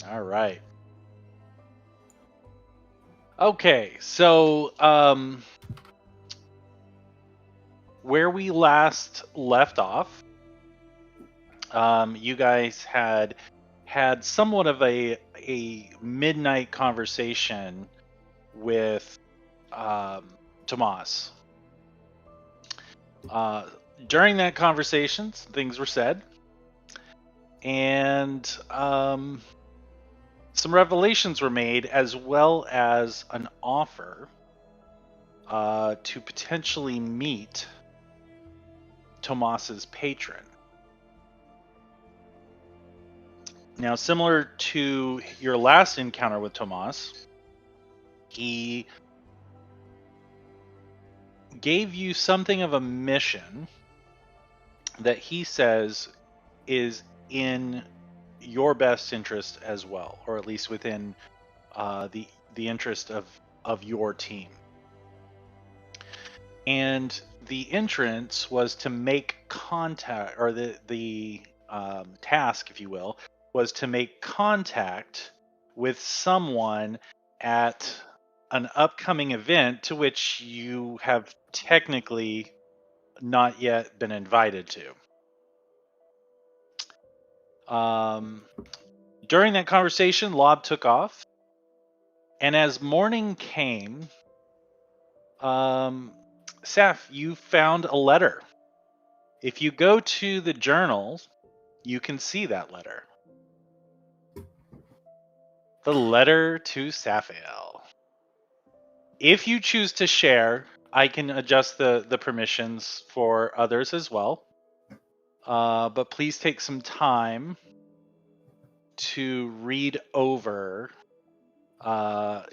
All right. Okay, so where we last left off, you guys had somewhat of a midnight conversation with Tomas. During that conversation, things were said, and some revelations were made, as well as an offer to potentially meet Tomas's patron. Now, similar to your last encounter with Tomas, he gave you something of a mission that he says is in your best interest as well, or at least within the interest of your team. And the entrance was to make contact, or the task, if you will, was to make contact with someone at an upcoming event to which you have technically not yet been invited to. During that conversation, Lob took off, and as morning came, Saf, you found a letter. If you go to the journal, you can see that letter. The letter to Saphael. If you choose to share, I can adjust the permissions for others as well. But please take some time to read over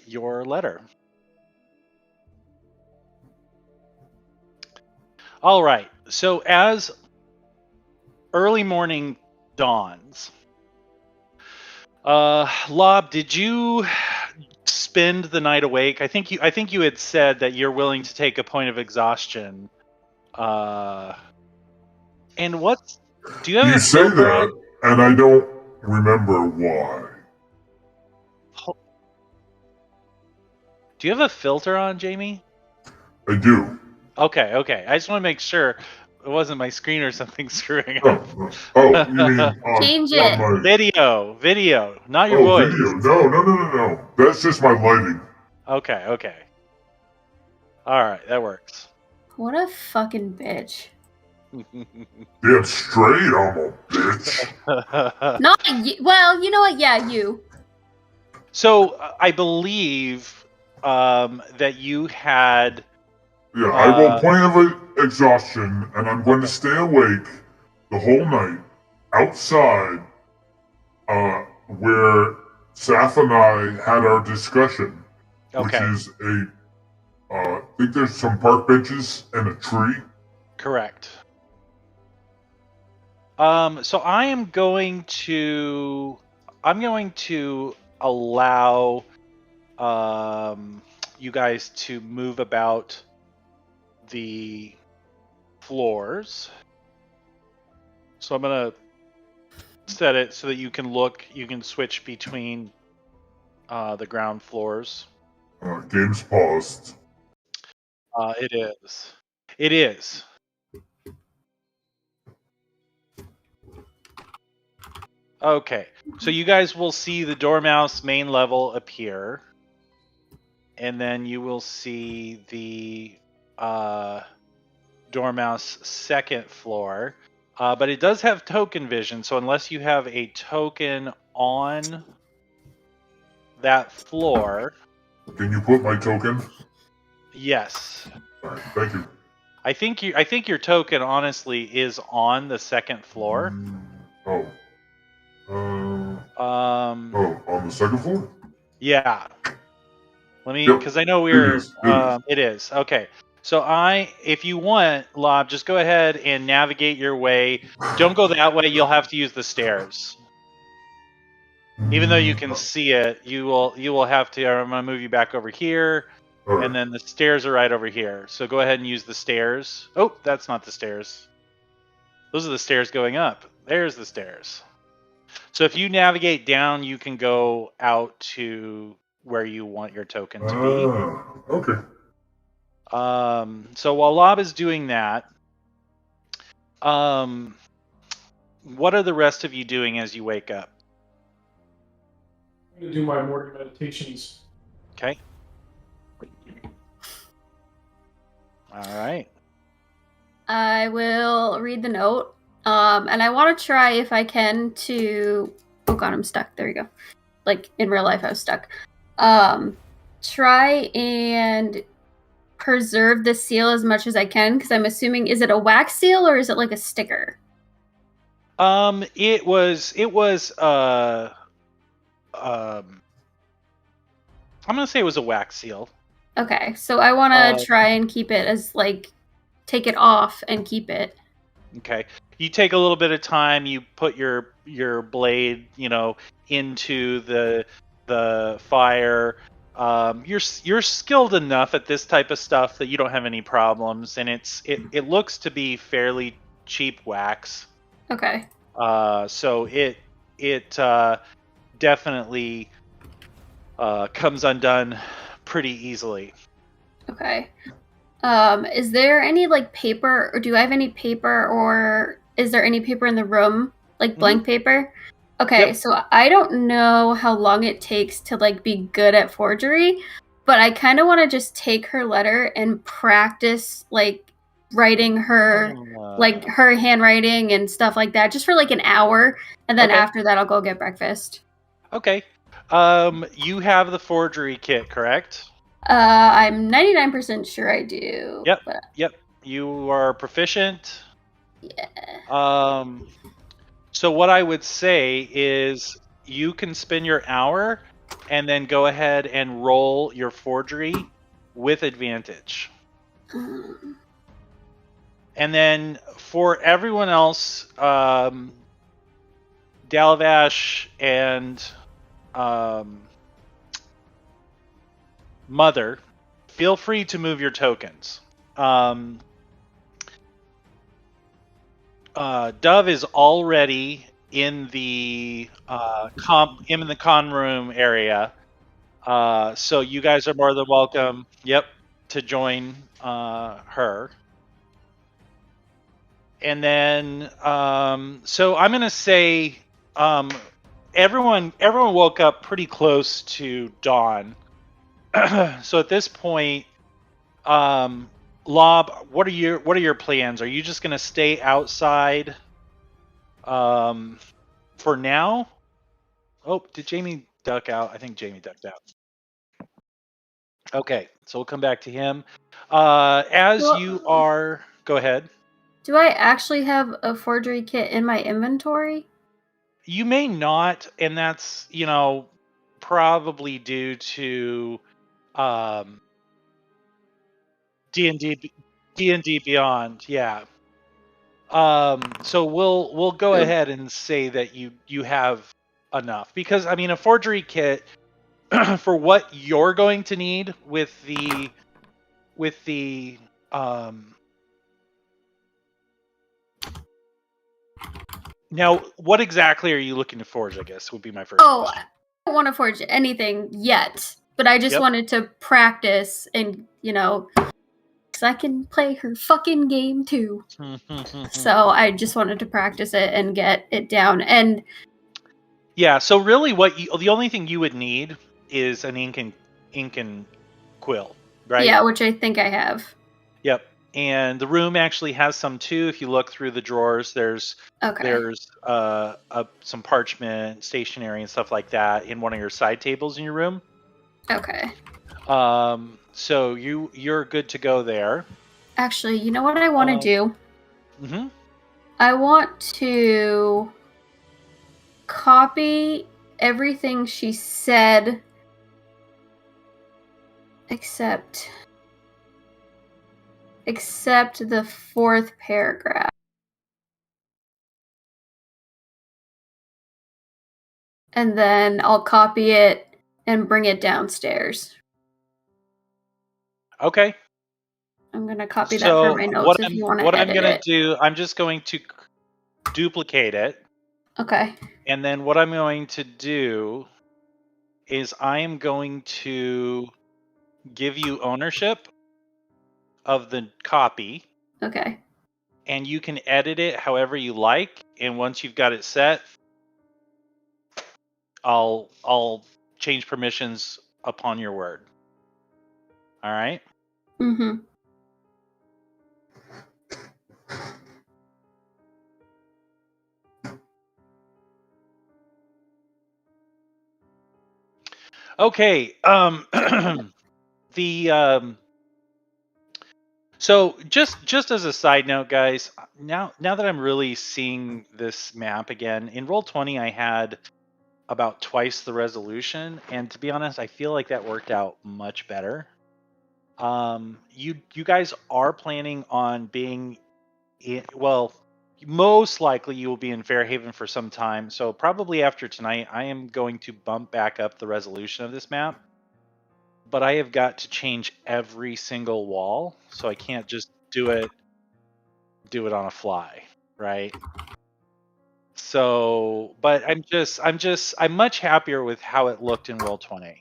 your letter. All right. So as early morning dawns, Lob, did you spend the night awake? I think you had said that you're willing to take a point of exhaustion. And what? Do you have You a say filter on? that, and I don't remember why. Do you have a filter on, Jamie? I do. Okay. I just want to make sure it wasn't my screen or something screwing Oh, up. you mean on, Change on it. my... Video, not your voice. Video. No. That's just my lighting. Okay. All right, that works. What a fucking bitch. Damn straight, I'm a bitch. Not you. Well, you know what? Yeah, you. So I believe that you had. Yeah, I will point of exhaustion, and I'm going to stay awake the whole night outside where Saf and I had our discussion, which is I think there's some park benches and a tree. Correct. So I'm going to allow you guys to move about the floors. So I'm gonna set it so that you can switch between the ground floors. Game's paused. It is. Okay, so you guys will see the Dormouse main level appear, and then you will see the Dormouse second floor. But it does have token vision, so unless you have a token on that floor... Can you put my token? Yes. All right, thank you. I think your token honestly is on the second floor. On the second floor? Yeah. Let me, because I know we're. It is. Okay. So if you want, Lob, just go ahead and navigate your way. Don't go that way. You'll have to use the stairs. Even though you can see it, you will have to. I'm gonna move you back over here, and then the stairs are right over here. So go ahead and use the stairs. Oh, that's not the stairs. Those are the stairs going up. There's the stairs. So if you navigate down, you can go out to where you want your token to be. Okay. So while Lob is doing that, what are the rest of you doing as you wake up? I'm going to do my morning meditations. Okay. All right. I will read the note. And I want to try if I can to. Oh god, I'm stuck. There we go. Like in real life, I was stuck. Try and preserve the seal as much as I can, because I'm assuming, is it a wax seal or is it like a sticker? It was I'm gonna say it was a wax seal. Okay, so I want to try and keep it as like, take it off and keep it. Okay. You take a little bit of time. You put your blade, into the fire. You're skilled enough at this type of stuff that you don't have any problems, and it looks to be fairly cheap wax. Okay. So it definitely comes undone pretty easily. Okay. Is there any like paper, or do I have any paper, or is there any paper in the room, like blank paper? Okay, Yep. so I don't know how long it takes to like be good at forgery, but I kind of want to just take her letter and practice like writing her, like her handwriting and stuff like that, just for like an hour, and then after that I'll go get breakfast. Okay. You have the forgery kit, correct? I'm 99% sure I do. Yep. But... Yep. You are proficient. Yeah. So what I would say is you can spend your hour and then go ahead and roll your forgery with advantage. And then for everyone else, Dalavash and Mother, feel free to move your tokens. Dove is already in the con room area, so you guys are more than welcome. Yep, to join her. And then, so I'm gonna say, everyone woke up pretty close to dawn. So at this point, Lob, what are your plans? Are you just gonna stay outside for now? Oh, did Jamie duck out? I think Jamie ducked out. Okay, so we'll come back to him. You are, go ahead. Do I actually have a forgery kit in my inventory? You may not, and that's, probably due to D&D Beyond, yeah. So we'll go ahead and say that you have enough, because I mean a forgery kit for what you're going to need with the now, what exactly are you looking to forge, I guess, would be my first question. I don't want to forge anything yet, but I just wanted to practice and, because I can play her fucking game too. So I just wanted to practice it and get it down. And yeah, so really the only thing you would need is an ink and quill, right? Yeah, which I think I have. Yep. And the room actually has some too. If you look through the drawers, there's some parchment, stationery, and stuff like that in one of your side tables in your room. Okay. So you're good to go there. Actually, you know what I want to do? Mm-hmm. I want to copy everything she said, except the fourth paragraph. And then I'll copy it and bring it downstairs. Okay. I'm going to copy that for my notes if you want to edit it. What I'm going to do, I'm just going to duplicate it. Okay. And then what I'm going to do is I am going to give you ownership of the copy. Okay. And you can edit it however you like. And once you've got it set, I'll change permissions upon your word. All right. Mm-hmm. Okay. So just as a side note, guys, now that I'm really seeing this map again, in Roll20 I had about twice the resolution, and to be honest, I feel like that worked out much better. You guys are planning on being well, most likely you will be in Fairhaven for some time. So probably after tonight, I am going to bump back up the resolution of this map. But I have got to change every single wall, so I can't just do it on a fly, right? So, but I'm much happier with how it looked in Roll20.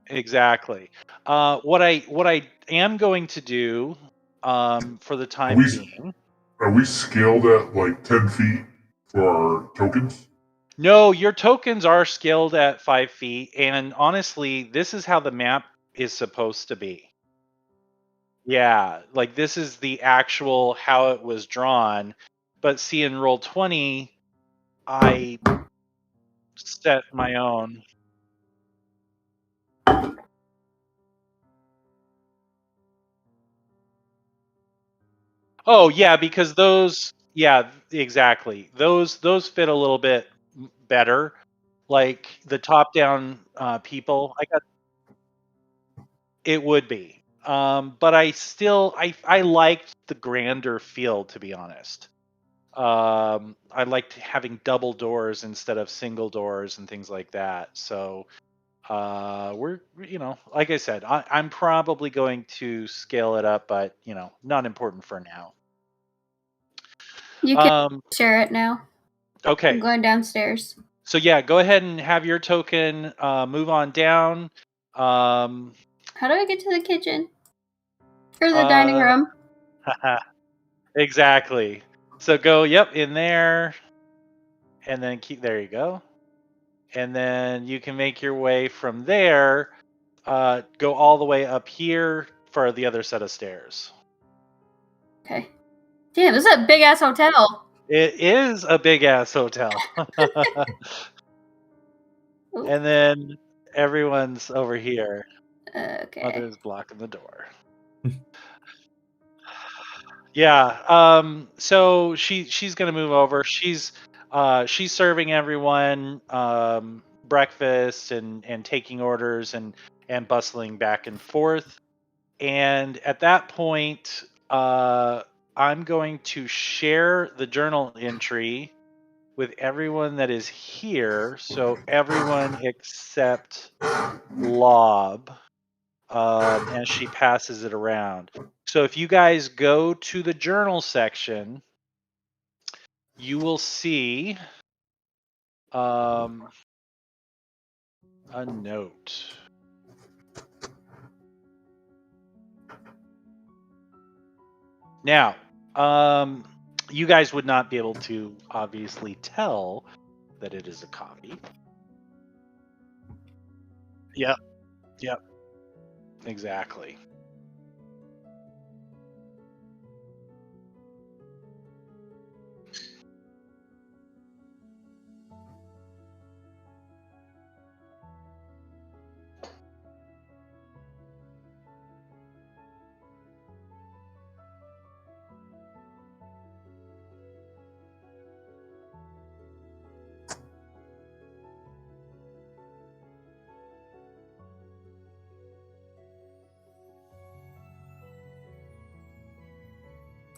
Exactly. What I am going to do for the time being. Are we scaled at like 10 feet for our tokens? No, your tokens are scaled at 5 feet, and honestly, this is how the map is supposed to be. Yeah, like this is the actual how it was drawn. But see, in Roll20, I set my own. Oh yeah, because those, yeah, exactly. Those fit a little bit better. Like the top-down people, it would be. But I liked the grander feel, to be honest. I liked having double doors instead of single doors and things like that. So we're, like I said, I'm probably going to scale it up, but not important for now. You can share it now. Okay. I'm going downstairs. So yeah, go ahead and have your token move on down. How do I get to the kitchen? Or the dining room? Exactly. So go, yep, in there, and then there you go. And then you can make your way from there, go all the way up here for the other set of stairs. Okay. Damn, this is a big ass hotel. It is a big ass hotel. And then everyone's over here. Okay. Mother's blocking the door. Yeah. So she's gonna move over. She's serving everyone breakfast and taking orders and bustling back and forth. And at that point, I'm going to share the journal entry with everyone that is here. So everyone except Lob, as she passes it around. So if you guys go to the journal section, you will see a note. Now, you guys would not be able to obviously tell that it is a copy. Yep. Exactly.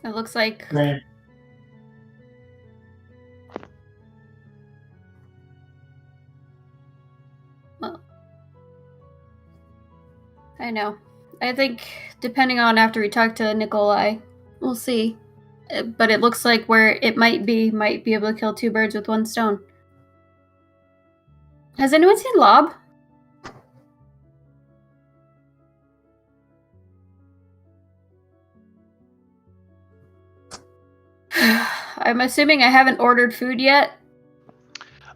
It looks like Right. well, I know. I think depending on after we talk to Nikolai, we'll see. but it looks like where it might be able to kill 2 birds with 1 stone. Has anyone seen Lob? I'm assuming I haven't ordered food yet.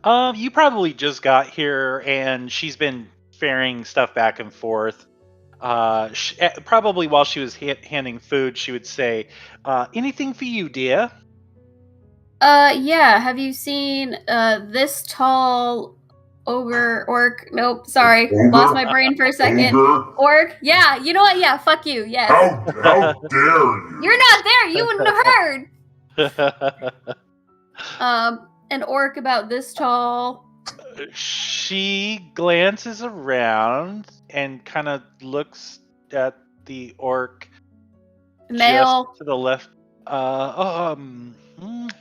You probably just got here, and she's been ferrying stuff back and forth. Probably while she was handing food, she would say, "Anything for you, dear?" Yeah. Have you seen this tall orc? Nope. Sorry, lost my brain for a second. Orc? Yeah. You know what? Yeah. Fuck you. Yes. How dare you? You're not there. You wouldn't have heard. An orc about this tall. She glances around and kind of looks at the orc Male. just to the left.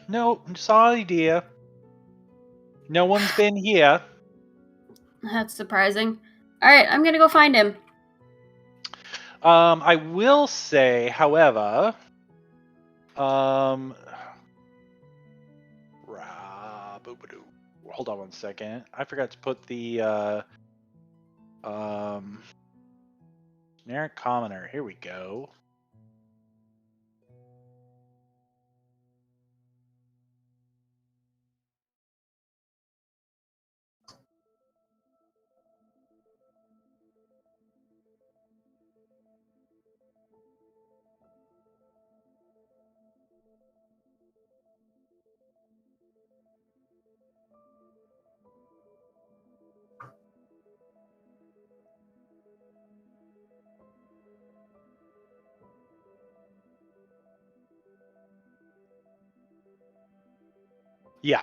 No, sorry, dear. No one's been here. That's surprising. All right, I'm gonna go find him. I will say, however, hold on one second. I forgot to put the generic commoner. Here we go. Yeah.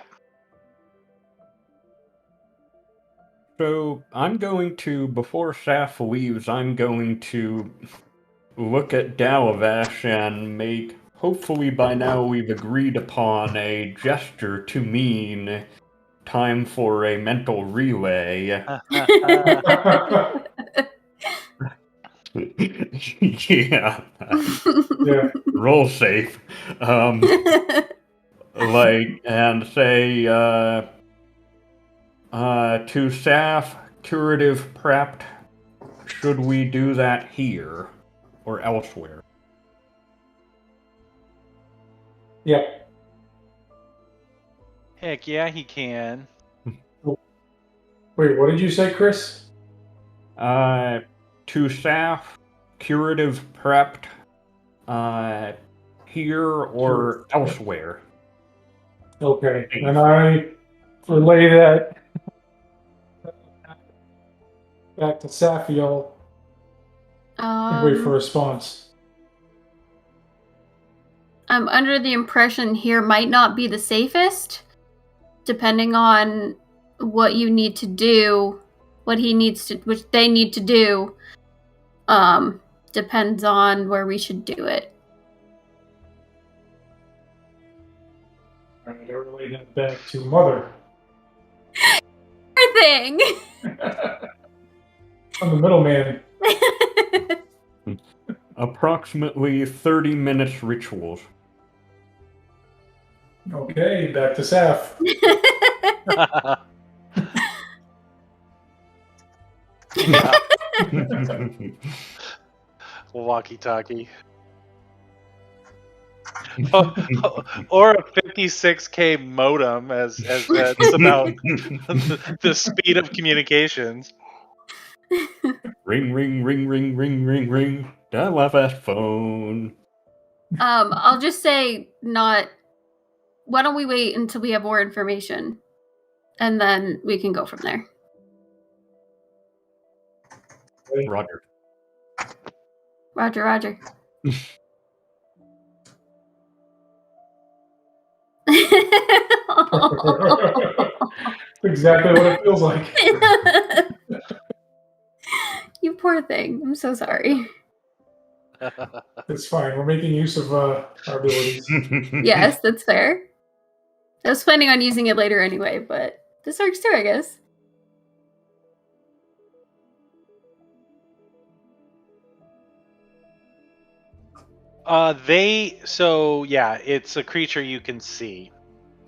So I'm going to, before Saf leaves, I'm going to look at Dalavash and make, hopefully by now we've agreed upon a gesture to mean time for a mental relay. Yeah. Yeah. Roll safe. And say, to Saf, curative prepped, should we do that here or elsewhere? Yeah. Heck yeah, he can. Wait, what did you say, Chris? To Saf, curative prepped, here or elsewhere. Okay, and I relay that back to Safiel and wait for a response. I'm under the impression here might not be the safest, depending on what you need to do, which they need to do. Depends on where we should do it. All right, I relay that back to Mother. Thing. I'm the middleman. Approximately 30 minutes rituals. Okay, back to Saf. Walkie-talkie. Or a 56K modem, as that's about the speed of communications. Ring, ring, ring, ring, ring, ring, ring. Dalavash phone. I'll just say not. Why don't we wait until we have more information, and then we can go from there. Roger. Roger, Roger. Exactly what it feels like. You poor thing. I'm so sorry. It's fine. We're making use of our abilities. Yes, that's fair. I was planning on using it later anyway, but this works too, I guess. It's a creature you can see.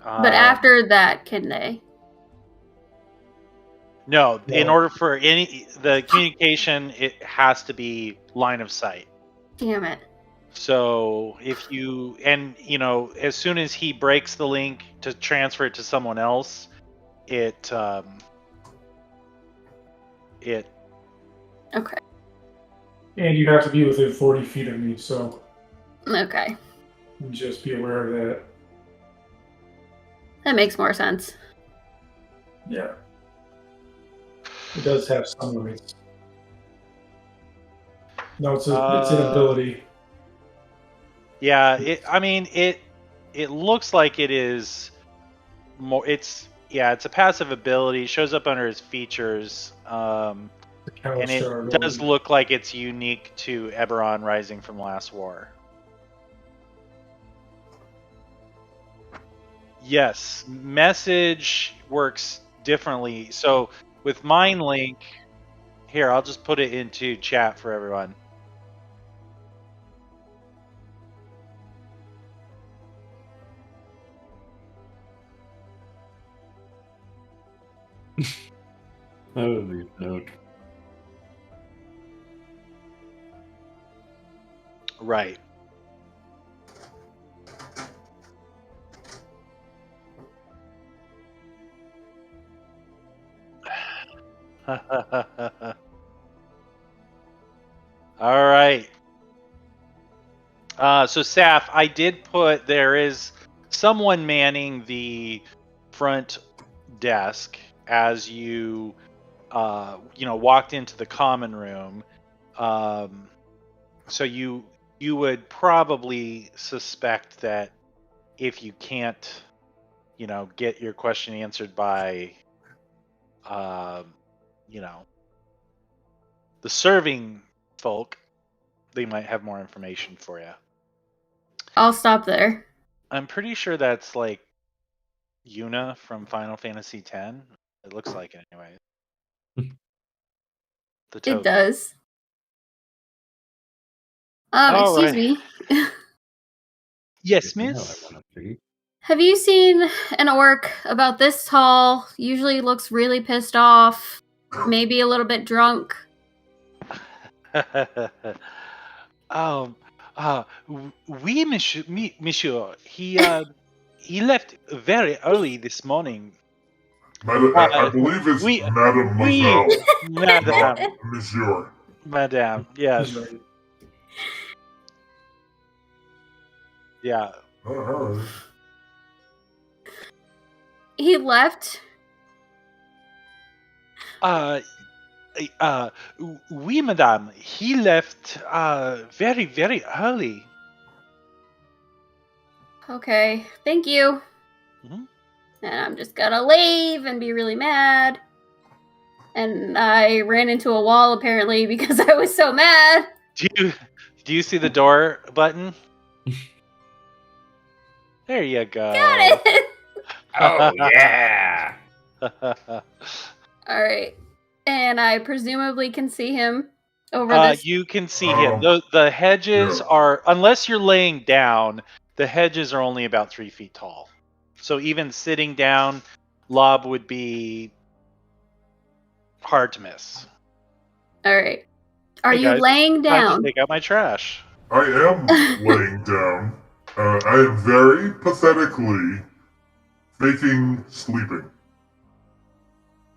But after that, can they? No, in order for the communication, it has to be line of sight. Damn it. So if you, as soon as he breaks the link to transfer it to someone else, it. Okay. And you have to be within 40 feet of me, so. Okay. Just be aware of that. That makes more sense. Yeah. It does have some limits. No, it's an ability. Yeah, it looks like it is more. It's a passive ability. Shows up under his features, and it does look like it's unique to Eberron Rising from Last War. Yes, message works differently. So with Mind Link, here I'll just put it into chat for everyone. Holy note. Right. All right. So Saf, I did put there is someone manning the front desk as you walked into the common room. So you would probably suspect that if you can't, get your question answered by, the serving folk, they might have more information for you. I'll stop there. I'm pretty sure that's like Yuna from Final Fantasy X. It looks like it anyway. It does. Excuse me. Yes, miss? Have you seen an orc about this tall? Usually looks really pissed off. Maybe a little bit drunk. Oui, monsieur. He left very early this morning. I believe it's Mademoiselle. Madame. Not Monsieur. Madame, yes. Yeah. He left? Oui, madame. He left very, very early. Okay, thank you. Mm-hmm. And I'm just gonna leave and be really mad. And I ran into a wall apparently because I was so mad. Do you see the door button? There you go. Got it. Oh yeah. All right, and I presumably can see him over this. You can see him. The hedges are, unless you're laying down, the hedges are only about 3 feet tall. So even sitting down, Lob would be hard to miss. All right. Are you laying down? Time to take out my trash. I am laying down. I am very pathetically faking sleeping.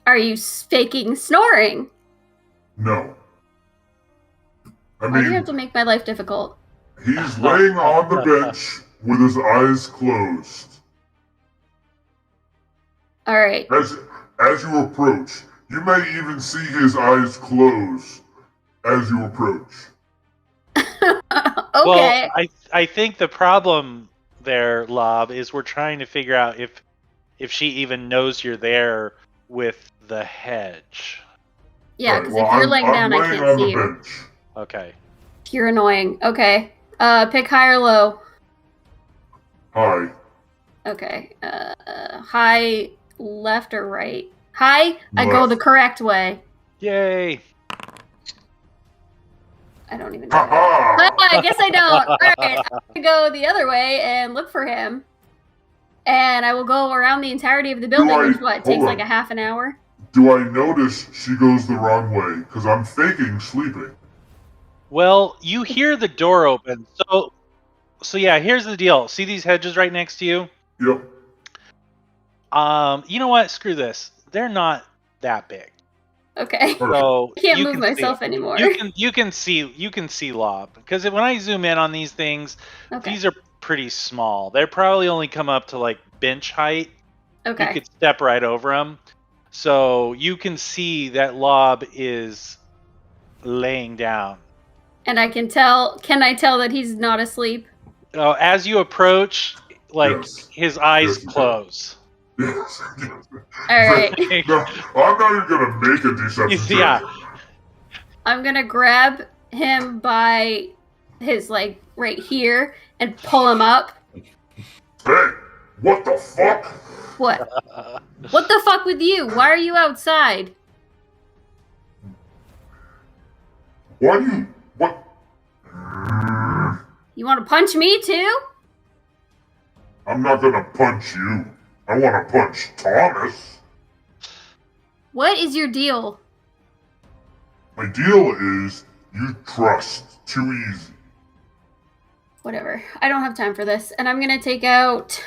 Are you faking snoring? No. Why do you have to make my life difficult? He's laying on the bench with his eyes closed. All right. As you approach, you may even see his eyes close as you approach. Okay. Well, I think the problem there, Lob, is we're trying to figure out if she even knows you're there with the hedge. Yeah, because if you're laying down, I can't see you. Bench. Okay. You're annoying. Okay. Pick high or low. High. Okay. High, left or right? High? Left. I go the correct way. Yay. I don't even know. I guess I don't. All right, I'm gonna go the other way and look for him. And I will go around the entirety of the building, which takes like a half an hour. Do I notice she goes the wrong way? Because I'm faking sleeping. Well, you hear the door open. So yeah, here's the deal. See these hedges right next to you? Yep. You know what? Screw this. They're not that big. Okay. So I can't move myself anymore. You can see Lob, because when I zoom in on these things, these are pretty small. They probably only come up to like bench height. Okay. You could step right over them. So you can see that Lob is laying down. And I can tell. Can I tell that he's not asleep? Oh, as you approach, his eyes close. Yes. All right. No, I'm not even gonna make a deception check. Yeah. I'm gonna grab him by his right here and pull him up. Hey, what the fuck? What? What the fuck with you? Why are you outside? Why do you... What? You want to punch me too? I'm not gonna punch you. I want to punch Thomas. What is your deal? My deal is you trust too easy. Whatever. I don't have time for this. And I'm going to take out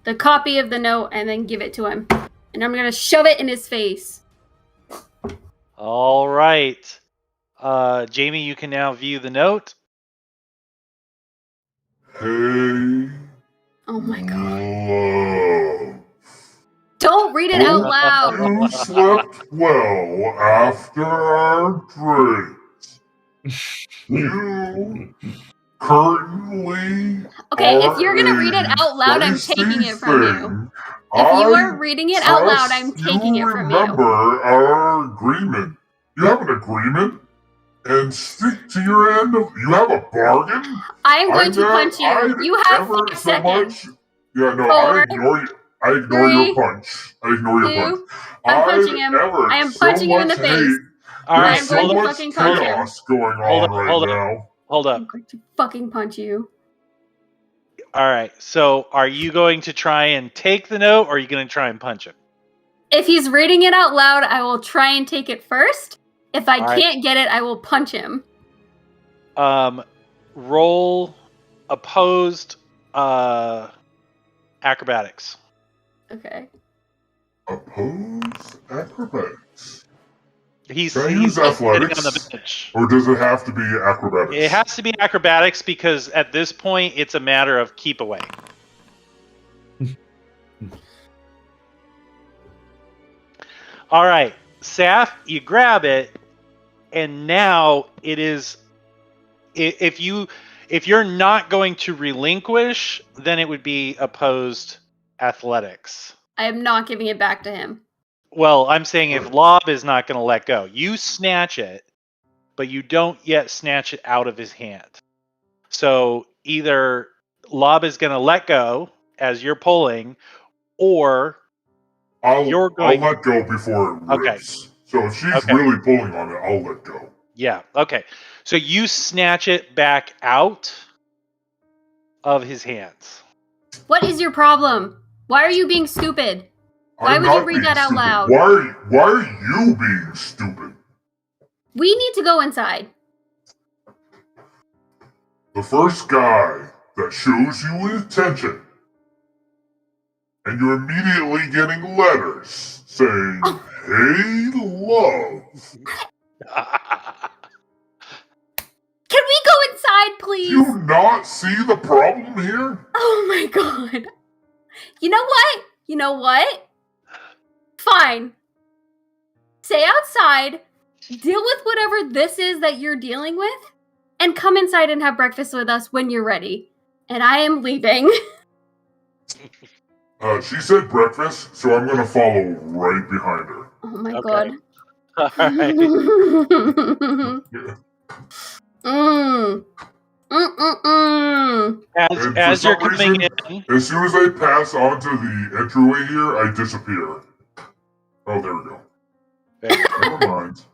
the copy of the note and then give it to him. And I'm going to shove it in his face. All right. Jamie, you can now view the note. Hey. Oh my god. Love. Don't read it out loud. You slept well after our drinks. You currently. Okay, if you're gonna read it out loud, I'm taking it from you. If you are reading it out loud, I'm taking it from you. Remember our agreement. You have an agreement, and stick to your end of. You have a bargain. I am going to punch you. You have 5 seconds. Yeah, no, 4, I ignore you. I ignore 3, your punch. I ignore your 2, punch. I'm punching him. I am punching him in the face. All right, I'm going to fucking punch him. Chaos going on right now. Hold up. I'm going to fucking punch you. All right. So, are you going to try and take the note, or are you going to try and punch him? If he's reading it out loud, I will try and take it first. If I can't get it, I will punch him. Roll opposed acrobatics. Okay. Opposed acrobatics. He's athletics, sitting on the bench. Or does it have to be acrobatics? It has to be acrobatics because at this point it's a matter of keep away. All right, Saf, you grab it, and now it is. If you're not going to relinquish, then it would be opposed athletics. I am not giving it back to him. Well, I'm saying if Lob is not going to let go, you snatch it, but you don't yet snatch it out of his hand. So either Lob is going to let go as you're pulling, or I'll let go before it rips. So if she's really pulling on it, I'll let go. Yeah, okay. So you snatch it back out of his hands. What is your problem? Why are you being stupid? Why would you read that out loud? Why are you being stupid? We need to go inside. The first guy that shows you attention, and you're immediately getting letters saying, "Hey, love." Can we go inside, please? Do you not see the problem here? Oh my god. You know what? You know what? Fine. Stay outside, deal with whatever this is that you're dealing with, and come inside and have breakfast with us when you're ready. And I am leaving. She said breakfast, so I'm gonna follow right behind her. Oh my god. All right. As you're coming in, as soon as I pass onto the entryway here, I disappear. Oh, there we go. Never mind.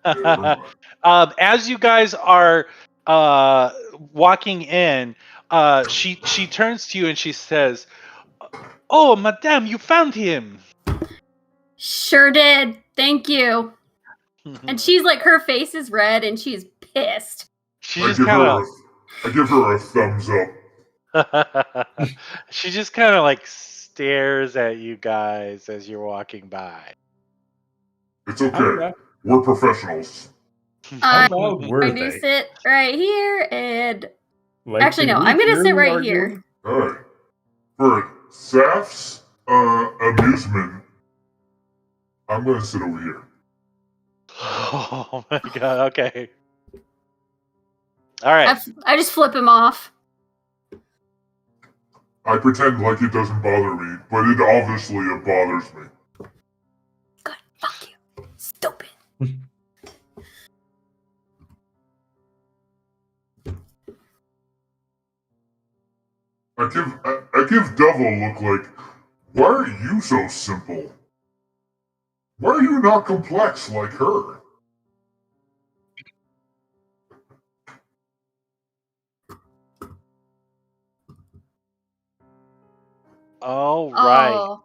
As you guys are walking in, she turns to you and she says, "Oh, madame, you found him." Sure did. Thank you. And she's like, her face is red and she's pissed. She just kind of. I give her a thumbs up. She just kind of like stares at you guys as you're walking by. It's okay. We're professionals. I'm loud were going to they? sit right here and... Like, Actually, no, I'm going to sit right here. Alright. For Seft's amusement, I'm going to sit over here. Oh my god, okay. Alright. I just flip him off. I pretend like it doesn't bother me, but it obviously bothers me. God, fuck you. Stupid. I give Devil a look like, why are you so simple? Why are you not complex like her? All right.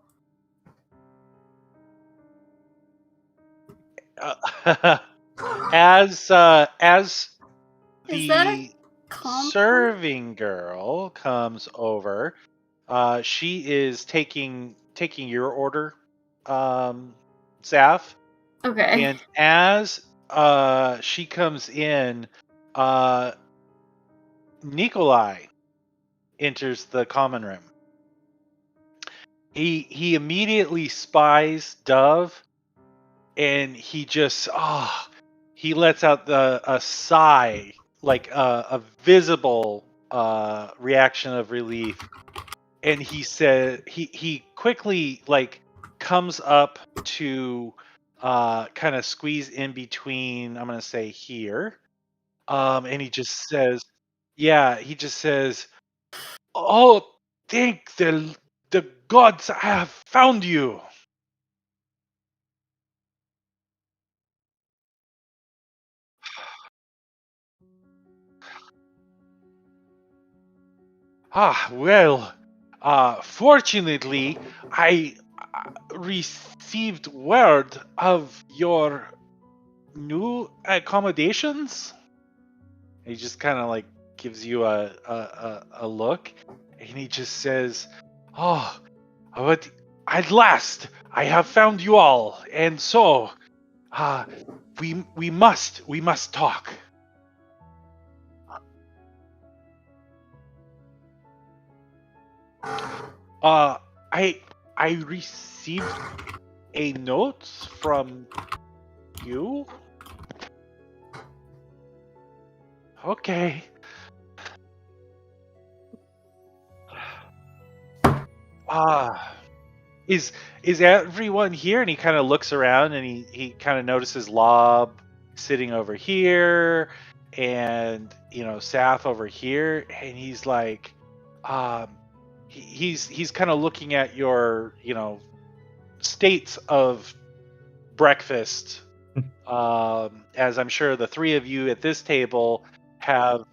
As the serving girl comes over, she is taking your order, Zaf. Okay. And as she comes in, Nikolai enters the common room. He immediately spies Dove, and he just he lets out a sigh, like a visible reaction of relief, and he said he quickly like comes up to kind of squeeze in between, I'm gonna say here, and he just says, "Oh, thank the gods, I have found you." Well, fortunately, I received word of your new accommodations. He just kind of like gives you a look, and he just says, "Oh, but at last I have found you all, and so, we must talk." I received a note from you. Okay. Is everyone here? And he kind of looks around, and he kind of notices Lob sitting over here, and Saf over here, and he's like, he's kind of looking at your states of breakfast, as I'm sure the three of you at this table have.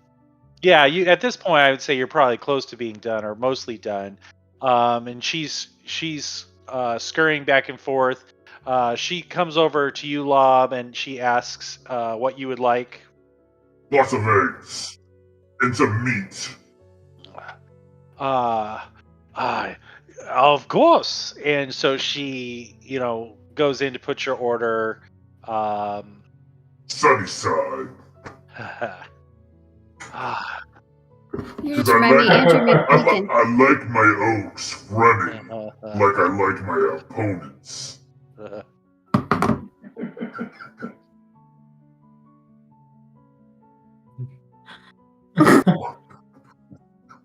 Yeah, you at this point I would say you're probably close to being done or mostly done. And she's scurrying back and forth. She comes over to you, Lob, and she asks what you would like. Lots of eggs and some meat. Of course. And so she, goes in to put your order. Sunny side. You just remind me, Andrew McBacon. I like my oaks running like I like my opponents.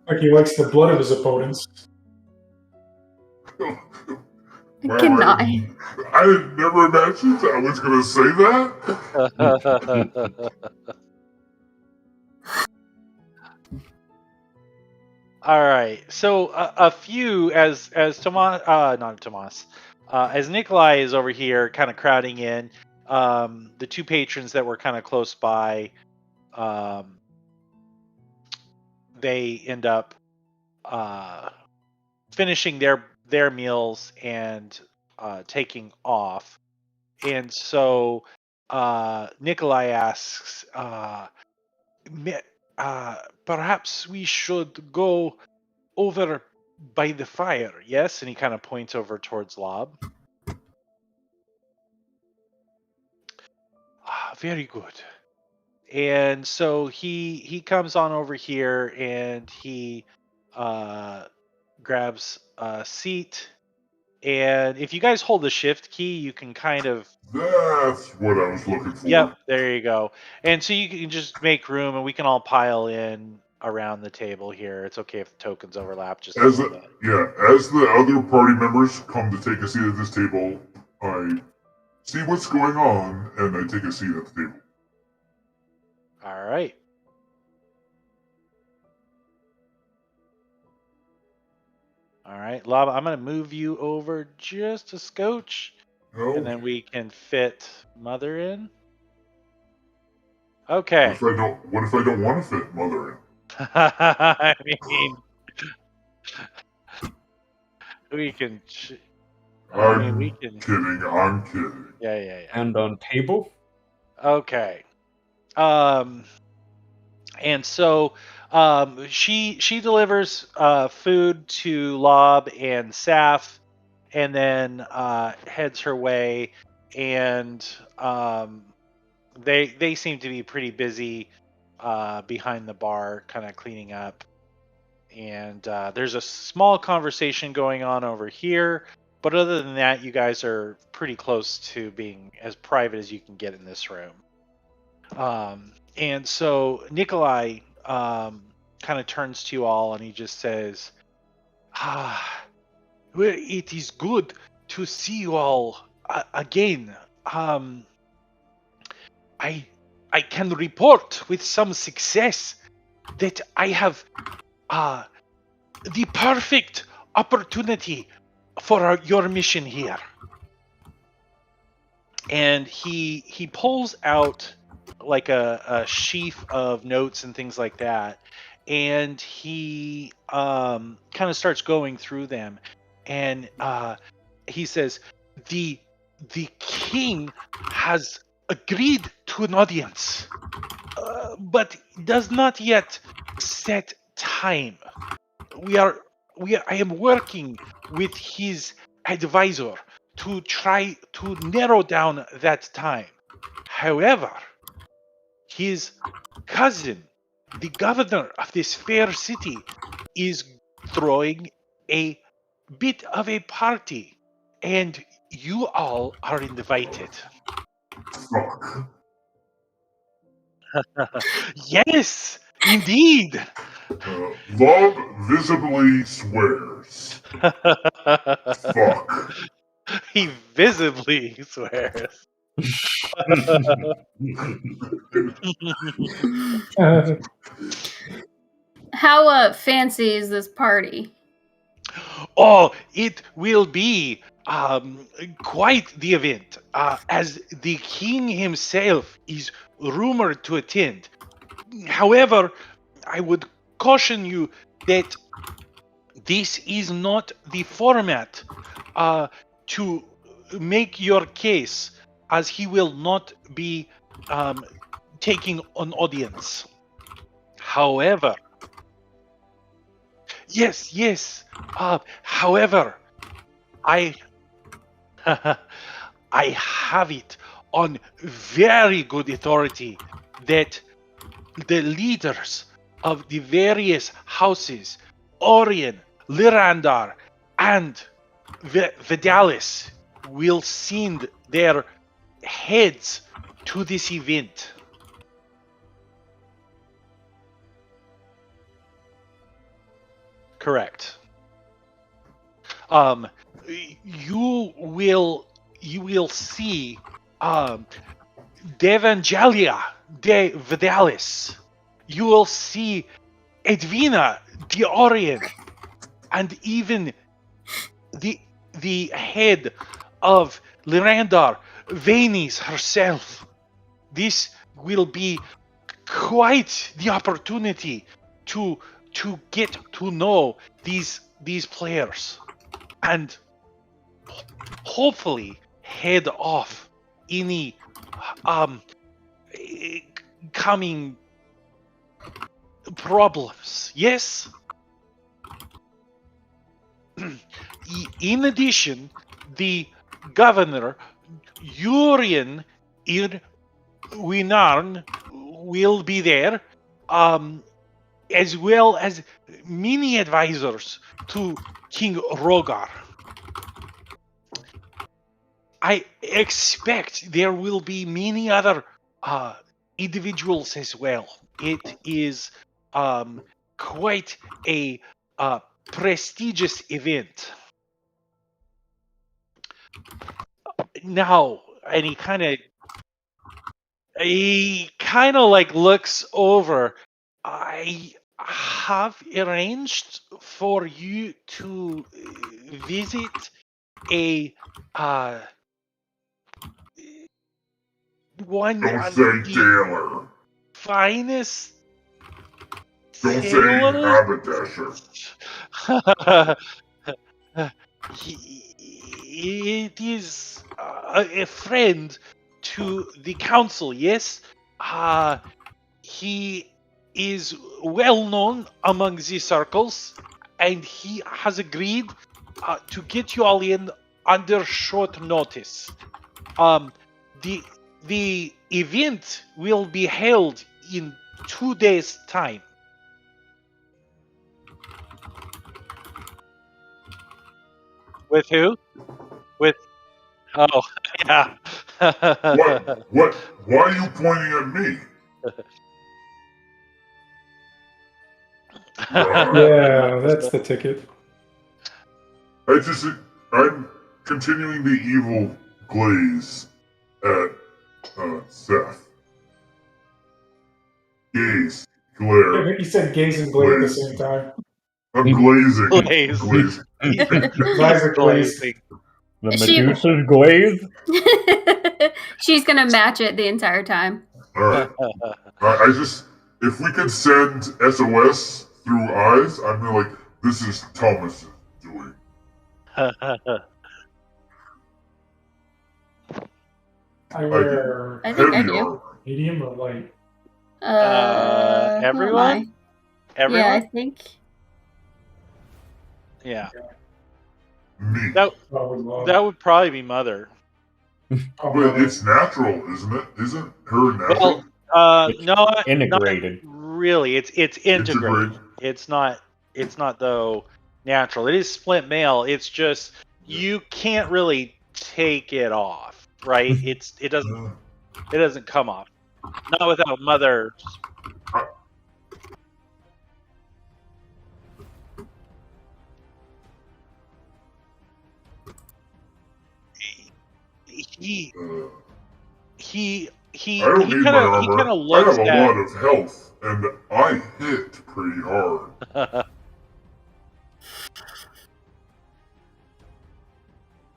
Like he likes the blood of his opponents. I cannot. I never imagined I was going to say that. All right. So a few as Tomas, not Tomas, as Nikolai is over here, kind of crowding in. the two patrons that were kind of close by, they end up finishing their meals and taking off. And so Nikolai asks, perhaps we should go over by the fire, yes? And he kind of points over towards Lob. Very good. And so he comes on over here and he grabs a seat. And if you guys hold the shift key, you can kind of... That's what I was looking for. Yep, there you go. And so you can just make room and we can all pile in around the table here. It's okay if the tokens overlap just a little bit. As the other party members come to take a seat at this table, I see what's going on and I take a seat at the table. All right. All right, Lob, I'm going to move you over just a scotch, and then we can fit Mother in. Okay. What if I don't want to fit Mother in? I mean, we can... I'm kidding. Yeah. And on table? Okay. And so she delivers food to Lob and Saf, and then heads her way. And they seem to be pretty busy behind the bar, kind of cleaning up. And there's a small conversation going on over here. But other than that, you guys are pretty close to being as private as you can get in this room. And so Nikolai kind of turns to you all and he just says, well, it is good to see you all again. I can report with some success that I have the perfect opportunity for your mission here. And he pulls out like a sheaf of notes and things like that, and he kind of starts going through them, and he says the king has agreed to an audience, but does not yet set time. I am working with his advisor to try to narrow down that time. However, his cousin, the governor of this fair city, is throwing a bit of a party, and you all are invited. Fuck. Yes, indeed. Lob visibly swears. Fuck. He visibly swears. How fancy is this party? Oh, it will be quite the event, as the king himself is rumored to attend. However, I would caution you that this is not the format to make your case, as he will not be taking an audience. However, yes. However, I have it on very good authority that the leaders of the various houses, Orion, Lyrandar, and Vidalis, will send their heads to this event. Correct. You will see Devangelia de Vidalis. You will see Edwina de Orion, and even the head of Lyrandar, Vanies herself. This will be quite the opportunity to get to know these players and hopefully head off any coming problems. Yes. In addition, the governor Urian Winarn will be there, as well as many advisors to King Rogar. I expect there will be many other individuals as well. It is quite a prestigious event. Now, and he kind of like looks over. I have arranged for you to visit a one Don't of say the Taylor. finest Don't say sailors. haberdasher. It is a friend to the council, yes? He is well known among the circles, and he has agreed to get you all in under short notice. The event will be held in 2 days' time. With who? With yeah. What? Why are you pointing at me? Yeah, that's the ticket. I'm continuing the evil glaze at Seth. Gaze, I glare. think you said gaze and glare at the same time. I'm glazing. Glaze. Glaze. Eyes are glazed. Glazing. The She- Medusa's glaze? She's gonna match it the entire time. Alright. If we could send SOS through eyes, I'm gonna like, this is Thomas doing. I wear I think I Heavy do. armor. medium or light. Who am Everyone? I? Everyone? Yeah, I think. Yeah. Me. Probably low. That would probably be Mother. But it's natural, isn't it? Isn't her natural? Well, It's no, integrated. Not really. It's integrated. It's not though natural. It is split male. It's just you can't really take it off, right? It doesn't come off. Not without Mother. He I don't need my armor. kind of I looks have a at. lot of health, and I hit pretty hard.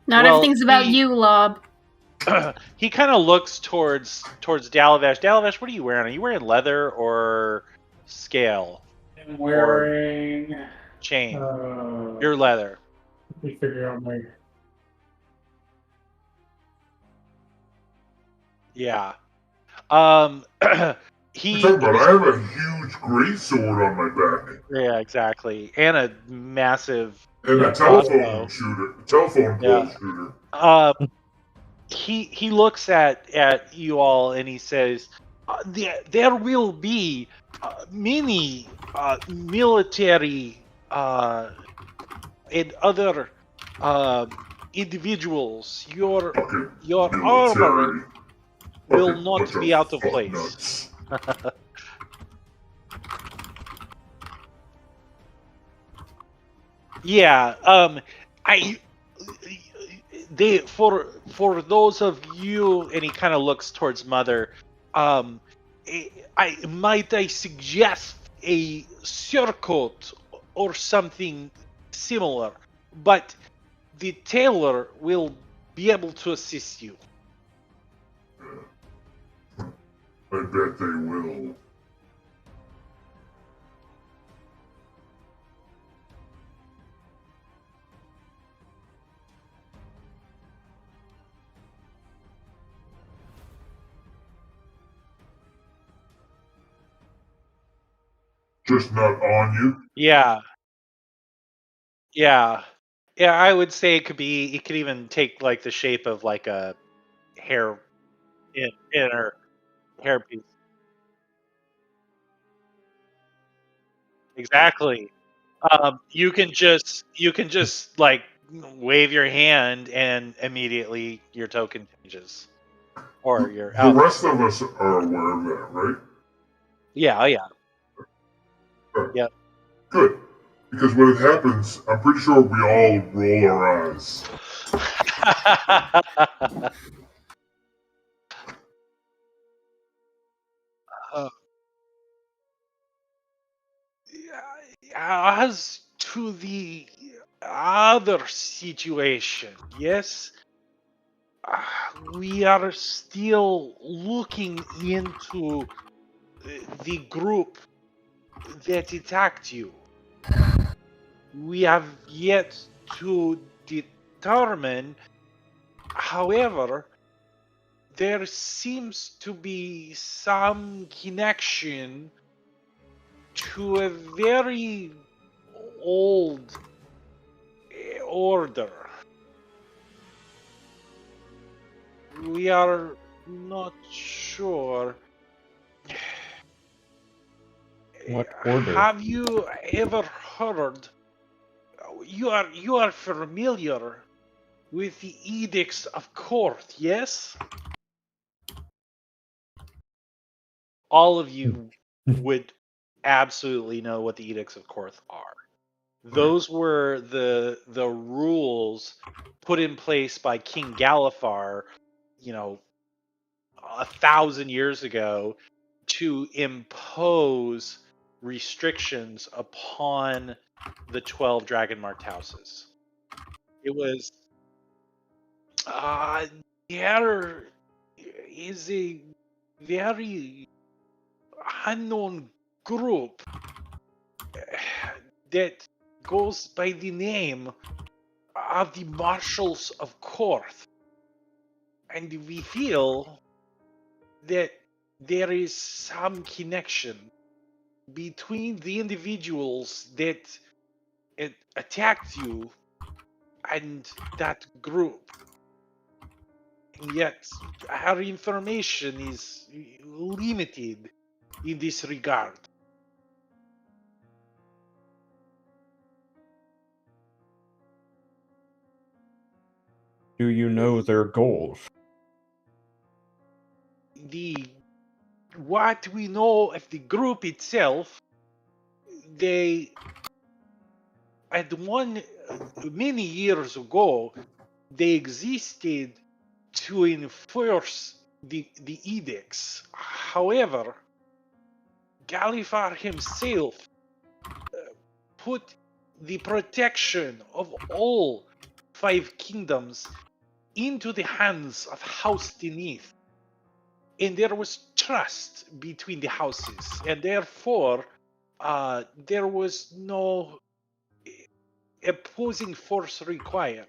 Not Well, everything's about you, Lob. He kind of looks towards Dalavesh. Dalavesh, what are you wearing? Are you wearing leather or scale? I'm wearing Chain. You're leather. Let me figure out my. Yeah. He. You're talking about, I have a huge great sword on my back. Yeah, exactly, and a massive. And a telephone shooter. Telephone pole shooter. He looks at you all and he says, "There will be many military and other individuals. Your armor will not be out of place." Yeah. For those of you, and he kind of looks towards Mother. I suggest a surcoat or something similar, but the tailor will be able to assist you. I bet they will. Just not on you? Yeah. Yeah. Yeah, I would say it could even take like the shape of like a hair in her hairpiece. Exactly. You can just like wave your hand and immediately your token changes. Or your The rest of us are aware of that, right? Yeah, oh yeah. Right. Yeah. Good. Because when it happens, I'm pretty sure we all roll our eyes. As to the other situation, yes, we are still looking into the group that attacked you. We have yet to determine, however, there seems to be some connection to a very old order. We are not sure. What order? Have you ever heard? You are familiar with the edicts of court, yes? All of you would absolutely know what the edicts of court are. Those were the rules put in place by King Galifar, 1,000 years ago to impose restrictions upon the 12 dragon marked houses. It was there is a very unknown group that goes by the name of the Marshals of Korth. And we feel that there is some connection between the individuals that attacked you and that group. And yet, our information is limited in this regard. Do you know their goals? What we know of the group itself, they many years ago, they existed to enforce the edicts. However, Galifar himself put the protection of all 5 kingdoms into the hands of House Denith. And there was trust between the houses, and therefore there was no opposing force required.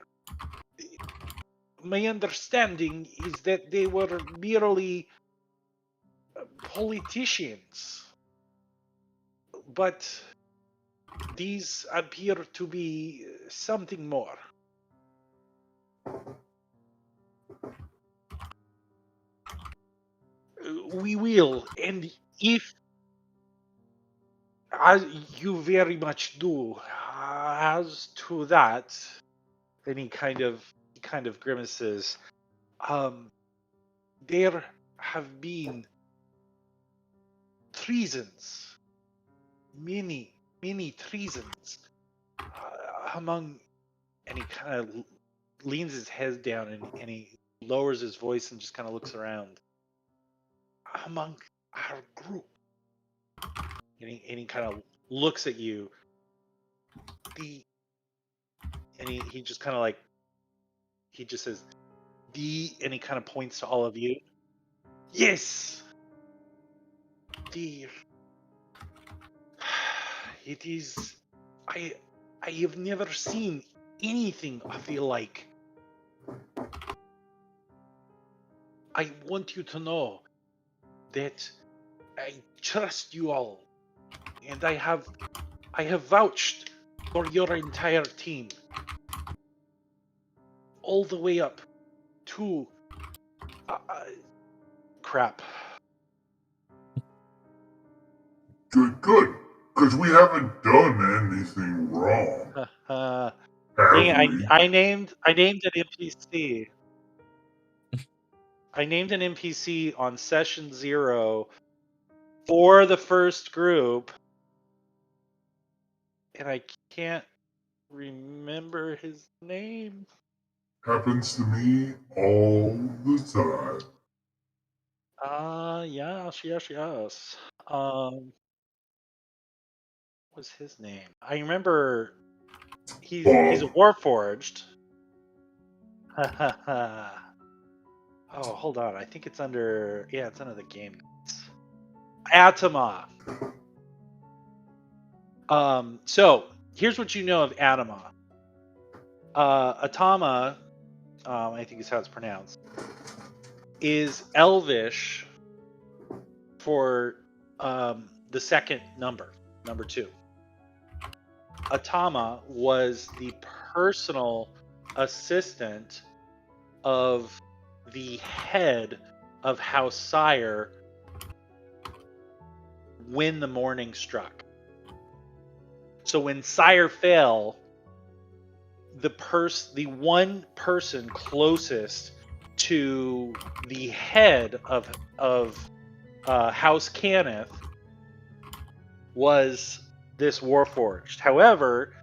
My understanding is that they were merely politicians, but these appear to be something more. We will, and if, as you very much do, as to that, then he kind of grimaces. There have been treasons, many treasons among, and he kind of leans his head down and he lowers his voice and just kind of looks around. Among our group, and he kind of looks at you. And he just kind of like, he just says, and he kind of points to all of you. Yes, It is. I have never seen anything of the like. I want you to know that I trust you all, and I have vouched for your entire team, all the way up to crap. Good, because we haven't done anything wrong. I named an NPC. I named an NPC on session 0 for the first group, and I can't remember his name. Happens to me all the time. Yes. What's his name? I remember he's a Warforged. Oh, hold on. I think it's under it's under the game notes. Atama. So here's what you know of Atama. Atama, I think is how it's pronounced, is Elvish for the second number 2. Atama was the personal assistant of the head of House Sire when the morning struck. So when Sire fell, the one person closest to the head of House Cannith was this Warforged. However,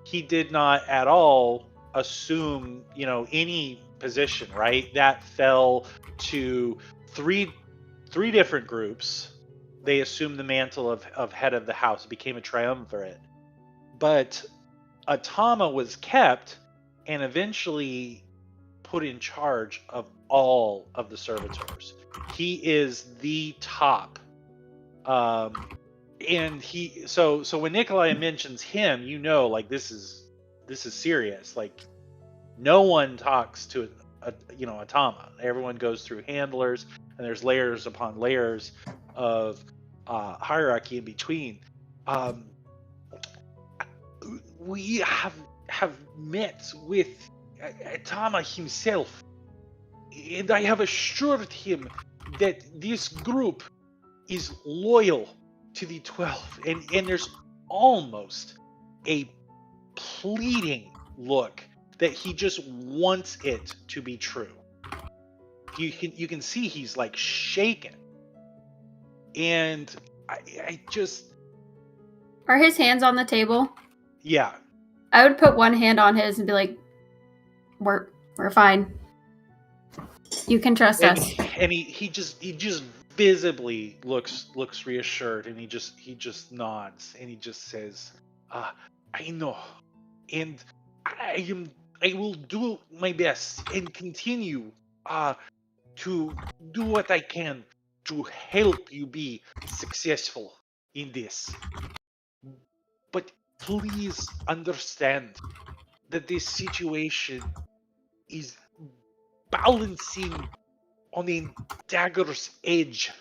he did not at all assume, any position, right? That fell to three different groups. They assumed the mantle of head of the house. It became a triumvirate. But Atama was kept and eventually put in charge of all of the servitors. He is the top. And he so when Nikolai mentions him, like this is serious. Like no one talks to Atama. Everyone goes through handlers, and there's layers upon layers of hierarchy in between. We have met with Atama himself, and I have assured him that this group is loyal to the 12, and there's almost a pleading look that he just wants it to be true. You can see he's like shaken, and I just Are his hands on the table? Yeah. I would put one hand on his and be like, "We're fine. You can trust us." And he just visibly looks reassured, and he just nods, and he just says, "I know, and I will do my best and continue to do what I can to help you be successful in this. But please understand that this situation is balancing on a dagger's edge.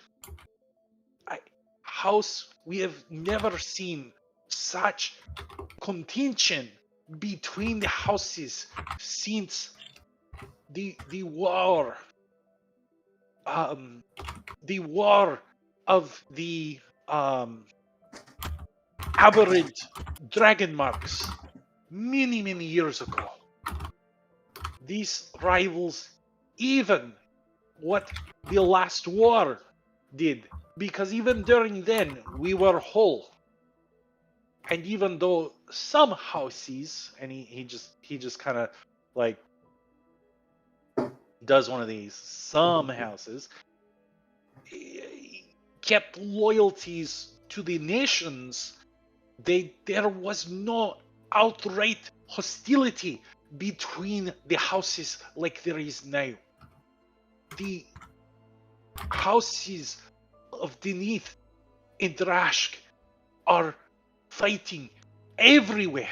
We have never seen such contention between the houses since the war of the aberrant dragon marks many years ago. These rivals even what the last war did, because even during then we were whole. And even though some houses, and he just kind of like does one of these, some houses kept loyalties to the nations, there was no outright hostility between the houses like there is now. The houses of beneath and Drashk are fighting everywhere.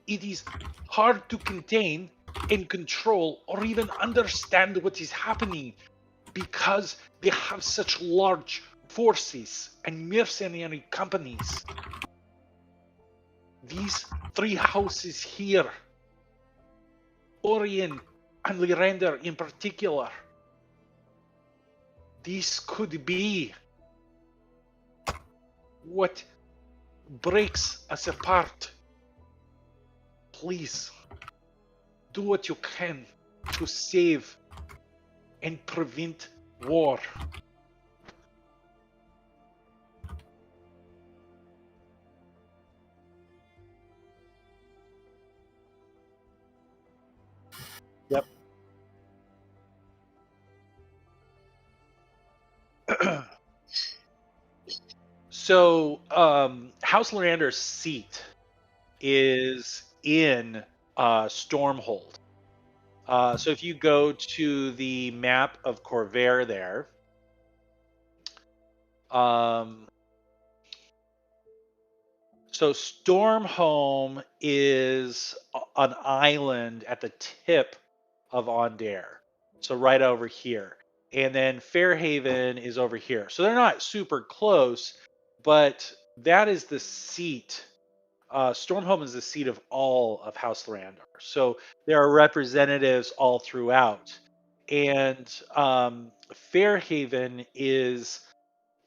It is hard to contain and control or even understand what is happening because they have such large forces and mercenary companies. These three houses here, Orion and Lyrander in particular, this could be what breaks us apart. Please, do what you can to save and prevent war. Yep. So, House Lyrander's seat is in Stormhold. So if you go to the map of Corvair there, so Stormhome is an island at the tip of Ondair. So right over here. And then Fairhaven is over here. So they're not super close, but that is the seat. Stormhome is the seat of all of House Lyrander. So there are representatives all throughout. And Fairhaven is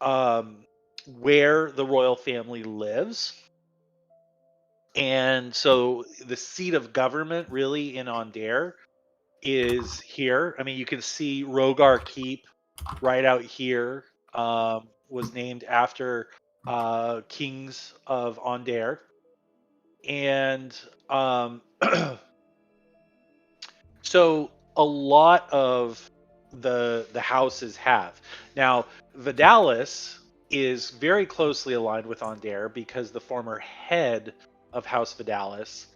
where the royal family lives. And so the seat of government really in Ondair is here. I mean, you can see Rogar Keep right out here, was named after kings of Ondair. And so a lot of the houses have. Now, Vidalis is very closely aligned with Ondair because the former head of House Vidalis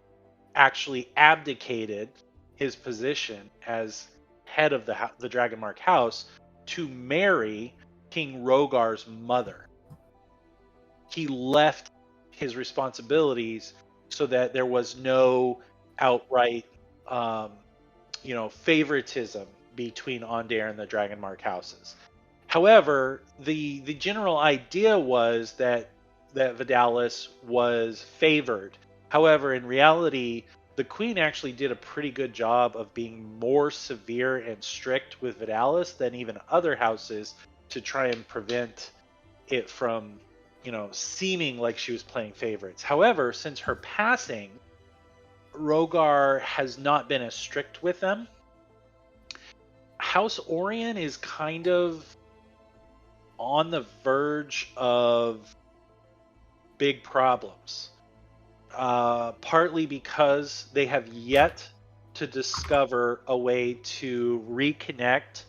actually abdicated his position as head of the Dragonmark house to marry King Rogar's mother. He left his responsibilities so that there was no outright favoritism between Ondair and the Dragonmark houses. However, the general idea was that Vidalis was favored. However, in reality, the Queen actually did a pretty good job of being more severe and strict with Vidalis than even other houses to try and prevent it from, seeming like she was playing favorites. However, since her passing, Rogar has not been as strict with them. House Orion is kind of on the verge of big problems. Partly because they have yet to discover a way to reconnect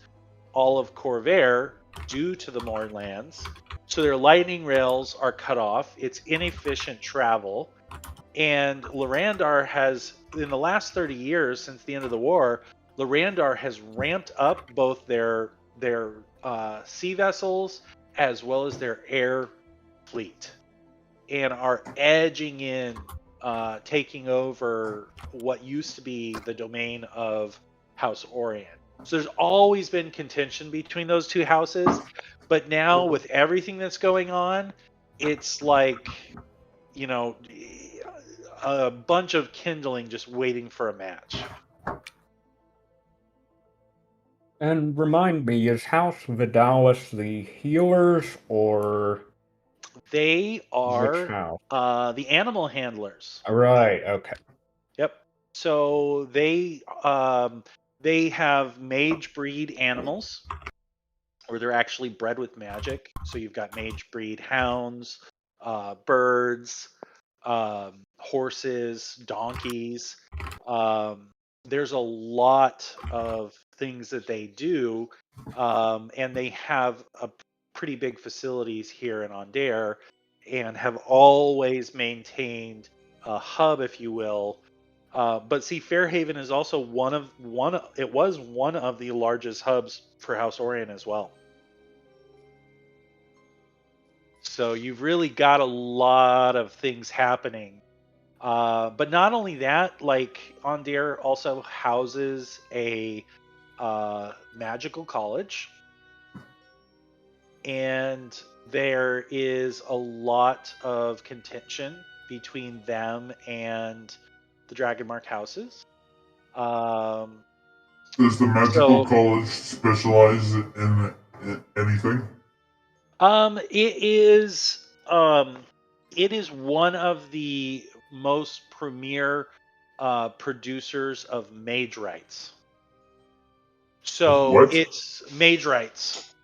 all of Corvair due to the Mournlands. So their lightning rails are cut off. It's inefficient travel. And Lyrandar has, in the last 30 years since the end of the war, Lyrandar has ramped up both their sea vessels as well as their air fleet, and are edging in, taking over what used to be the domain of House Orion. So there's always been contention between those two houses, but now with everything that's going on, it's like, a bunch of kindling just waiting for a match. And remind me, is House Vidalis the healers or they are the animal handlers? Right. Okay. Yep. So they have mage breed animals, where they're actually bred with magic. So you've got mage breed hounds, birds, horses, donkeys. There's a lot of things that they do, and they have a pretty big facilities here in Ondair, and have always maintained a hub, if you will. But see, Fairhaven is also one of the largest hubs for House Orion as well. So you've really got a lot of things happening. But not only that, like Ondir also houses a magical college, and there is a lot of contention between them and the Dragonmark houses. Does the magical college specialize in anything? It is one of the most premier producers of mage rights. So what? it's mage rights.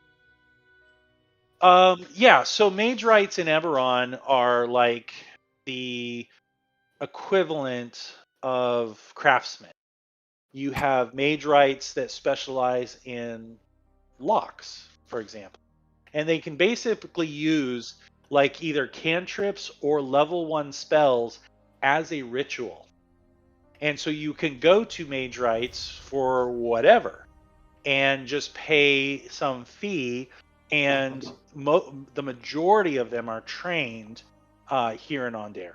Yeah, so mage rights in Eberron are like the equivalent of craftsmen. You have mage rights that specialize in locks, for example. And they can basically use like either cantrips or level 1 spells as a ritual. And so you can go to mage rights for whatever and just pay some fee, and the majority of them are trained here in Ondair.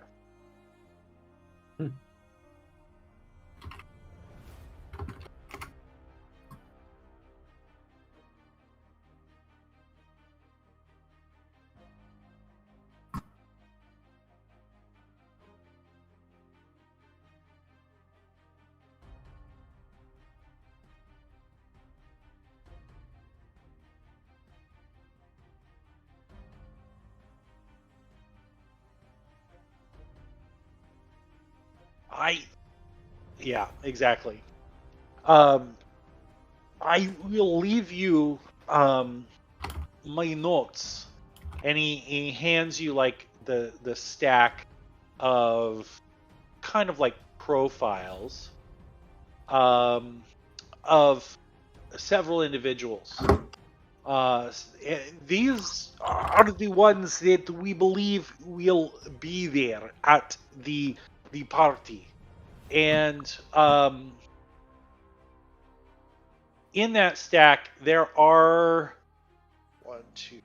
Yeah, exactly. I will leave you my notes, and he hands you like the stack of kind of like profiles of several individuals. These are the ones that we believe will be there at the party, and in that stack there are 1, 2,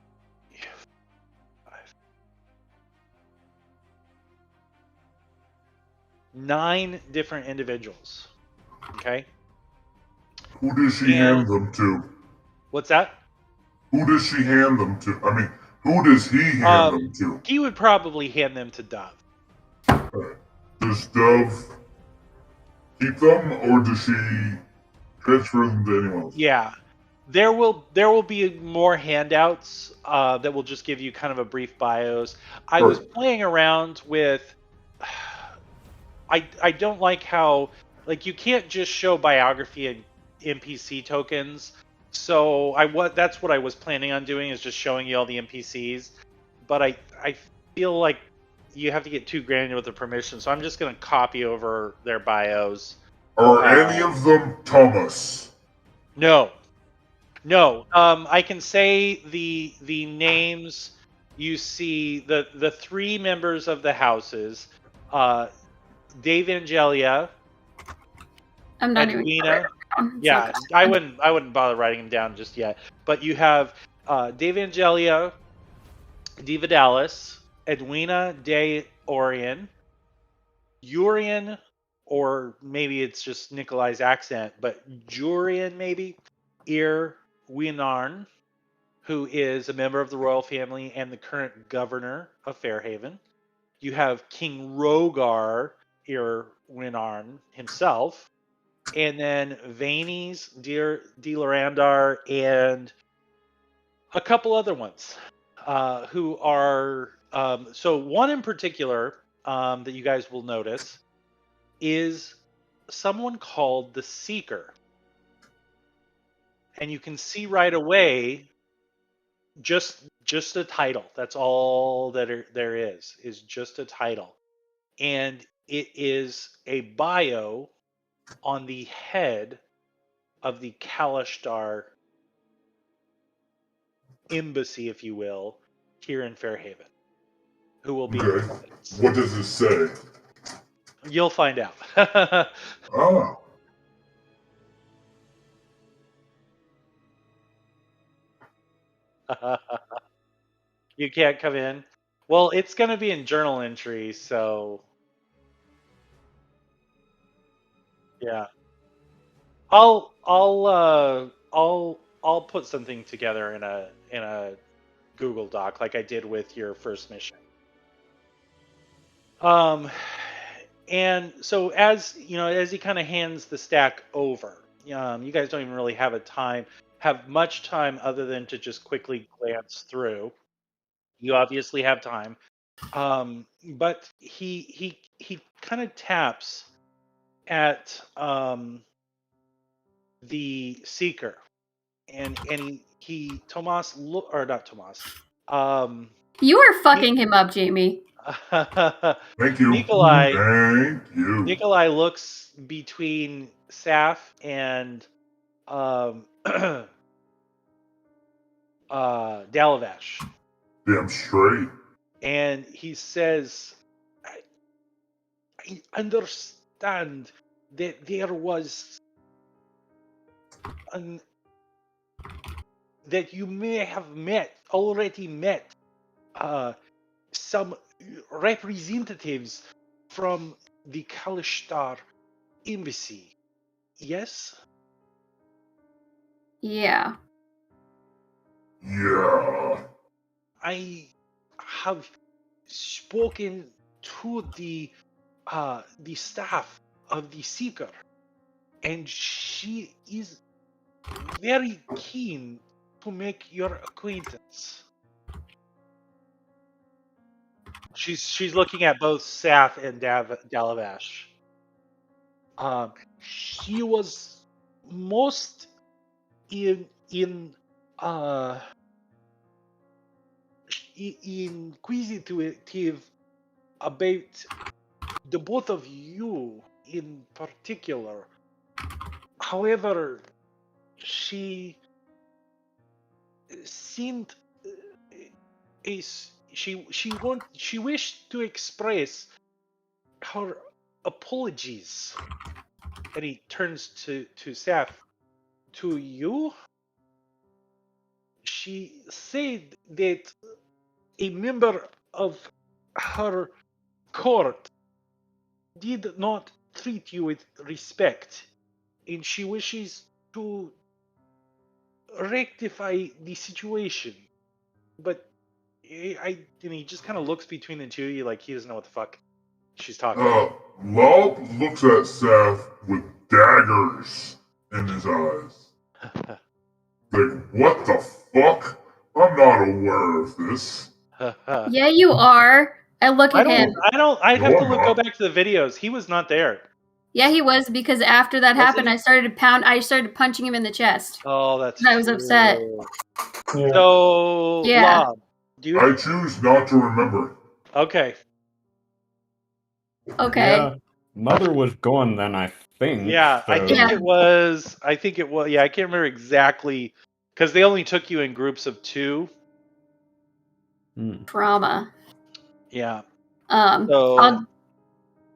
5, 9 different individuals. Okay. Who does she hand them to? What's that? Who does she hand them to? I mean, who does he hand them to? He would probably hand them to Dove. Does Dove keep them, or does she transfer them to anyone else? Yeah. There will be more handouts that will just give you kind of a brief bios. I was playing around with. I don't like how like you can't just show biography and NPC tokens. So that's what I was planning on doing, is just showing you all the NPCs. But I feel like you have to get too granular with the permission, so I'm just going to copy over their bios. Are any of them Thomas? No. I can say the names. You see the 3 members of the houses. Dave Angelia. I'm not Edwina. even. Yeah, I wouldn't bother writing them down just yet. But you have Dave Angelia, Diva Dallas, Edwina de Orion, Urian, or maybe it's just Nikolai's accent, but Jurian maybe, Ir Winarn, who is a member of the royal family and the current governor of Fairhaven. You have King Rogar Ir Winarn himself, and then Vanes, De Lorandar, and a couple other ones who are so one in particular that you guys will notice is someone called the Seeker, and you can see right away just a title. That's all that there is just a title, and it is a bio on the head of the Kalashtar embassy, if you will, here in Fairhaven, who will be in attendance. What does it say? You'll find out. Oh. You can't come in. Well, it's gonna be in journal entry, so yeah. I'll put something together in a Google Doc like I did with your first mission. And so as he kind of hands the stack over, you guys don't even really have much time other than to just quickly glance through. You obviously have time, but he kind of taps at the seeker, and he Tomas or not Tomas. You are fucking him up, Jamie. Thank you. Nikolai. Thank you. Nikolai looks between Saf and Dalavash. Damn straight. And he says, I understand that there was that you may have already met some representatives from the Kalishtar embassy. Yes? Yeah. Yeah. I have spoken to the staff of the Seeker, and she is very keen to make your acquaintance. She's looking at both Saf and Dalavash. She was most inquisitive about the both of you in particular. However, she seemed she wished to express her apologies. And he turns to Saf. To you? She said that a member of her court did not treat you with respect, and she wishes to rectify the situation. But and he just kind of looks between the two of you like he doesn't know what the fuck she's talking about. Lob looks at Seth with daggers in his eyes. Like, what the fuck? I'm not aware of this. Yeah, you are. I look at him. I'd have to go back to the videos. He was not there. Yeah, he was, because after that happened, I started punching him in the chest. Oh, that's I was upset. Yeah. So, yeah. Lob, I choose not to remember. Okay. Okay. Yeah, Mother was gone then, I think. Yeah, so. I think it was. Yeah, I can't remember exactly because they only took you in groups of 2. Trauma. Yeah. So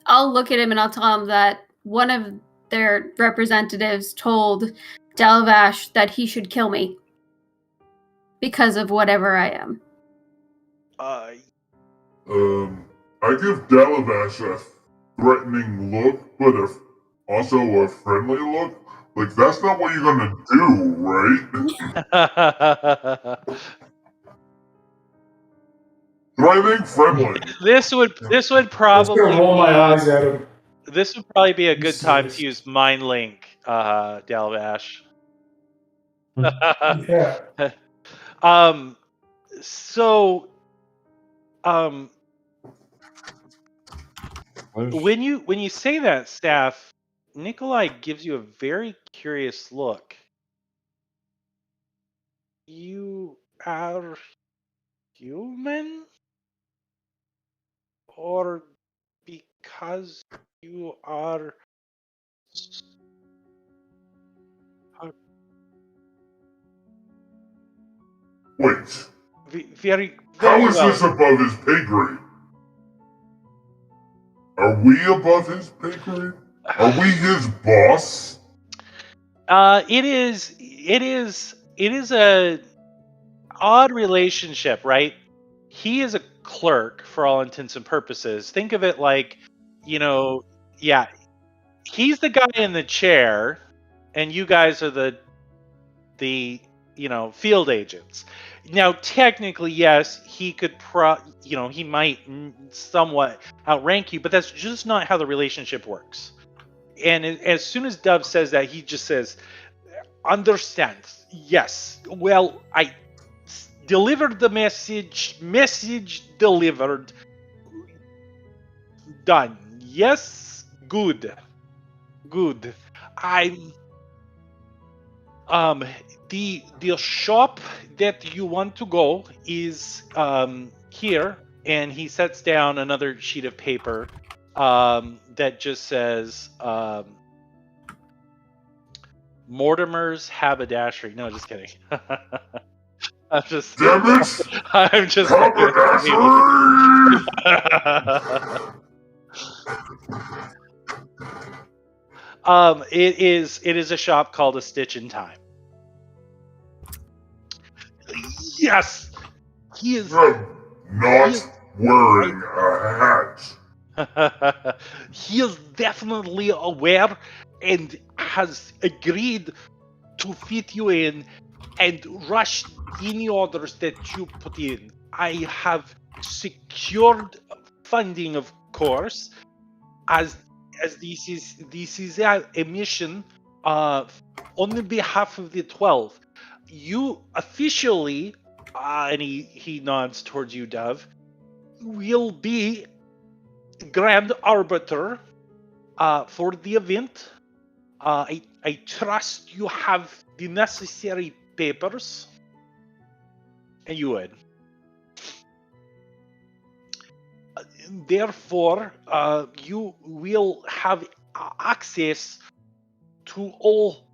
I'll look at him and I'll tell him that one of their representatives told Dalavash that he should kill me because of whatever I am. I give Dalavash a threatening look, but also a friendly look. Like, that's not what you're gonna do, right? Threatening, friendly. This would probably I'm gonna roll my eyes at him. This would probably be a good time to use Mind Link, Dalavash. Yeah. So, when you say that, Staff, Nikolai gives you a very curious look. You are human? Or because you are... Wait. Very How is well. this above his pay grade? Are we above his pay grade? Are we his boss? It is a odd relationship, right? he is a clerk for all intents and purposes. Think of it like, yeah, he's the guy in the chair, and you guys are the field agents. Now, technically, yes, he could he might somewhat outrank you, but that's just not how the relationship works. And as soon as Dove says that, he just says, "Understand? Yes. Well, I delivered the message. Message delivered. Done. Yes. Good. Good. I'm the shop that you want to go is here." And he sets down another sheet of paper that just says Mortimer's Haberdashery. No, just kidding. I'm just Damn it! I'm just Haberdashery! it is a shop called A Stitch in Time. Yes, he is. I'm not wearing a hat. He is definitely aware and has agreed to fit you in and rush any orders that you put in. I have secured funding, of course, as this is a mission on the behalf of the 12. You officially, and he nods towards you, Dove, will be Grand Arbiter for the event. I trust you have the necessary papers. And you would. Therefore, you will have access to all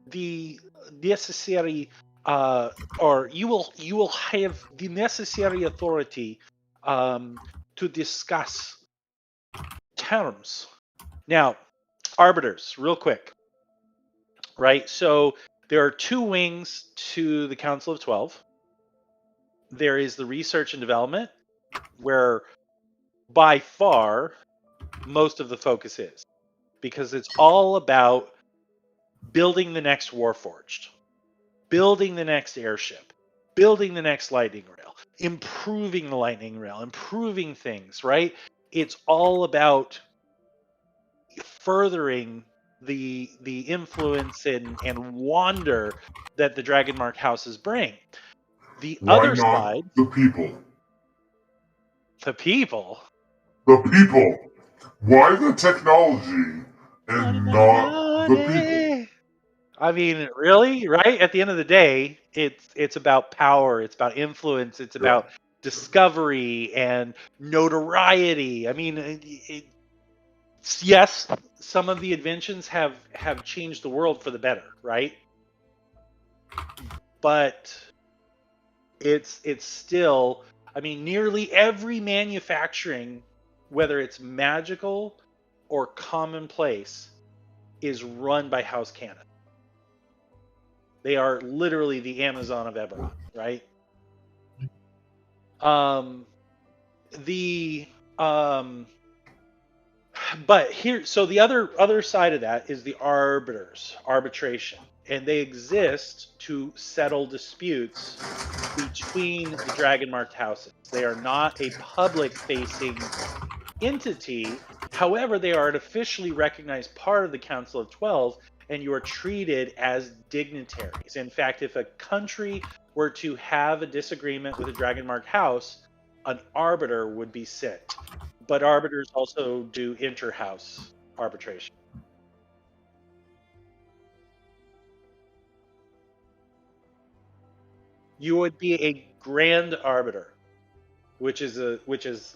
the necessary, or you will have the necessary authority to discuss terms. Now, arbiters, real quick, right? So there are two wings to the Council of 12. There is the research and development, where by far most of the focus is, because it's all about building the next Warforged, building the next airship, building the next lightning rail, improving the lightning rail, improving things, right? It's all about furthering the influence and wonder that the Dragonmark houses bring. The Why other not side, the people? the people. The people. Why the technology and not the people? I mean, really, right? At the end of the day, it's about power, it's about influence, it's Yeah. about discovery and notoriety. I mean, yes, some of the inventions have changed the world for the better, right? But it's still, I mean, nearly every manufacturing, whether it's magical or commonplace, is run by House Cannon. They are literally the Amazon of Eberron, right? But here, so the other side of that is the arbiters, arbitration, and they exist to settle disputes between the Dragonmarked houses. They are not a public-facing entity. However, they are an officially recognized part of the Council of 12, and you are treated as dignitaries. In fact, if a country were to have a disagreement with a Dragonmarked house, an arbiter would be sent. But arbiters also do inter-house arbitration. You would be a grand arbiter, which is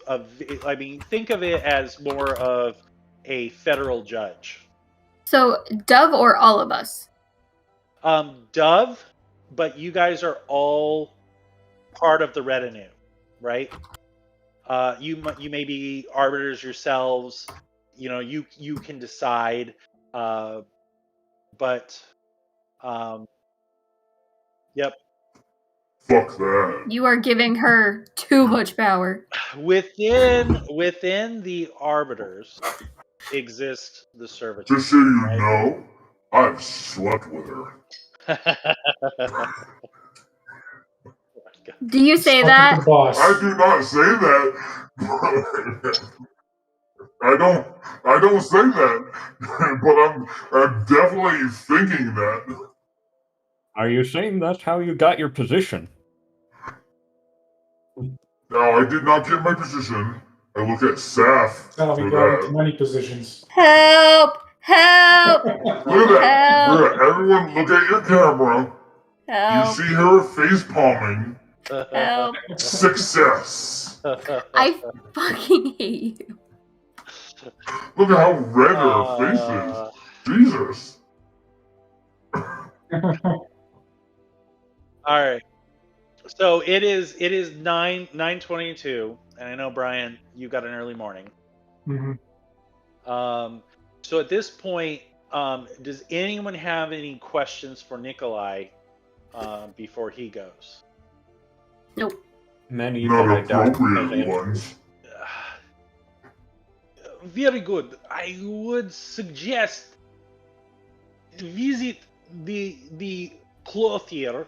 I mean, think of it as more of a federal judge. So, Dove or all of us? Dove, but you guys are all part of the retinue, right? You may be arbiters yourselves. You can decide, but yep. Fuck that. You are giving her too much power. Within the arbiters exist the servitors. Just so you know, I've slept with her. Do you say Talking to that? the boss. I do not say that. I don't say that. But I'm definitely thinking that. Are you saying that's how you got your position? Now, I did not get my position. I look at Saf That's how for we got into that. many positions. Help! Help! Look at that. Help! Look at everyone. Look at your camera. You Help! see her face palming. Help! Success. I fucking hate you. Look at how red her face is. Jesus. All right. So it is 9:22, and I know Brian, you got an early morning. Mhm. So at this point, does anyone have any questions for Nikolai before he goes? Nope. Many, Not but I doubt he has appropriate answers. ones. Very good. I would suggest visit the clothier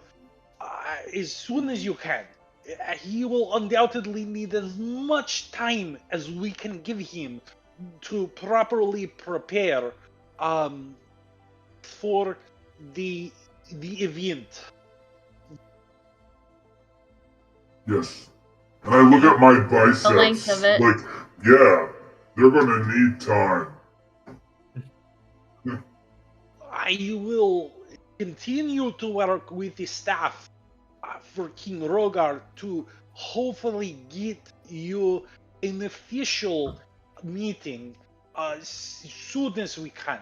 as soon as you can. He will undoubtedly need as much time as we can give him to properly prepare for the event. Yes. And I look at my biceps. The length of it. Like, yeah, they're gonna need time. I will continue to work with the staff for King Rogar to hopefully get you an official meeting as soon as we can.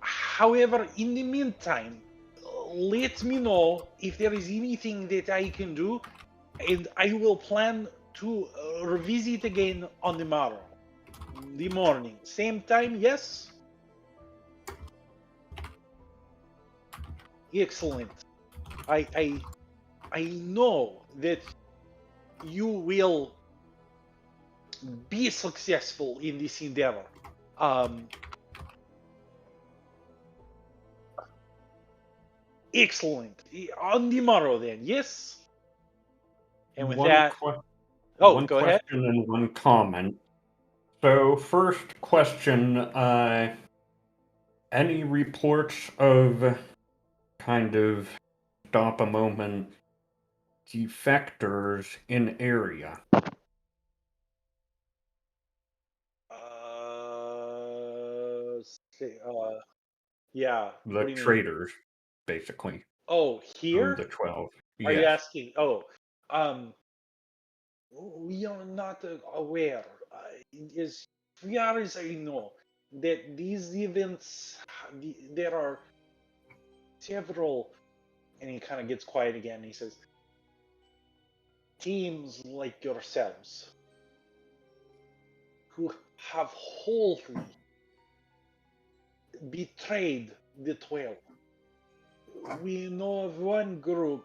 However, in the meantime, let me know if there is anything that I can do, and I will plan to revisit again on the morrow. The morning. Same time, yes? Excellent. I know that you will be successful in this endeavor. Excellent. On the morrow then, yes? And with that, one go ahead. question and one comment. So, first question, any reports of kind of stop a moment defectors in area? Yeah. The What do you mean? traders, basically. Oh, here? The 12. Are you Yes. asking? We are not aware. As far as I know, that these events, there are several, and he kind of gets quiet again. And he says, teams like yourselves who have wholly betrayed the 12. We know of one group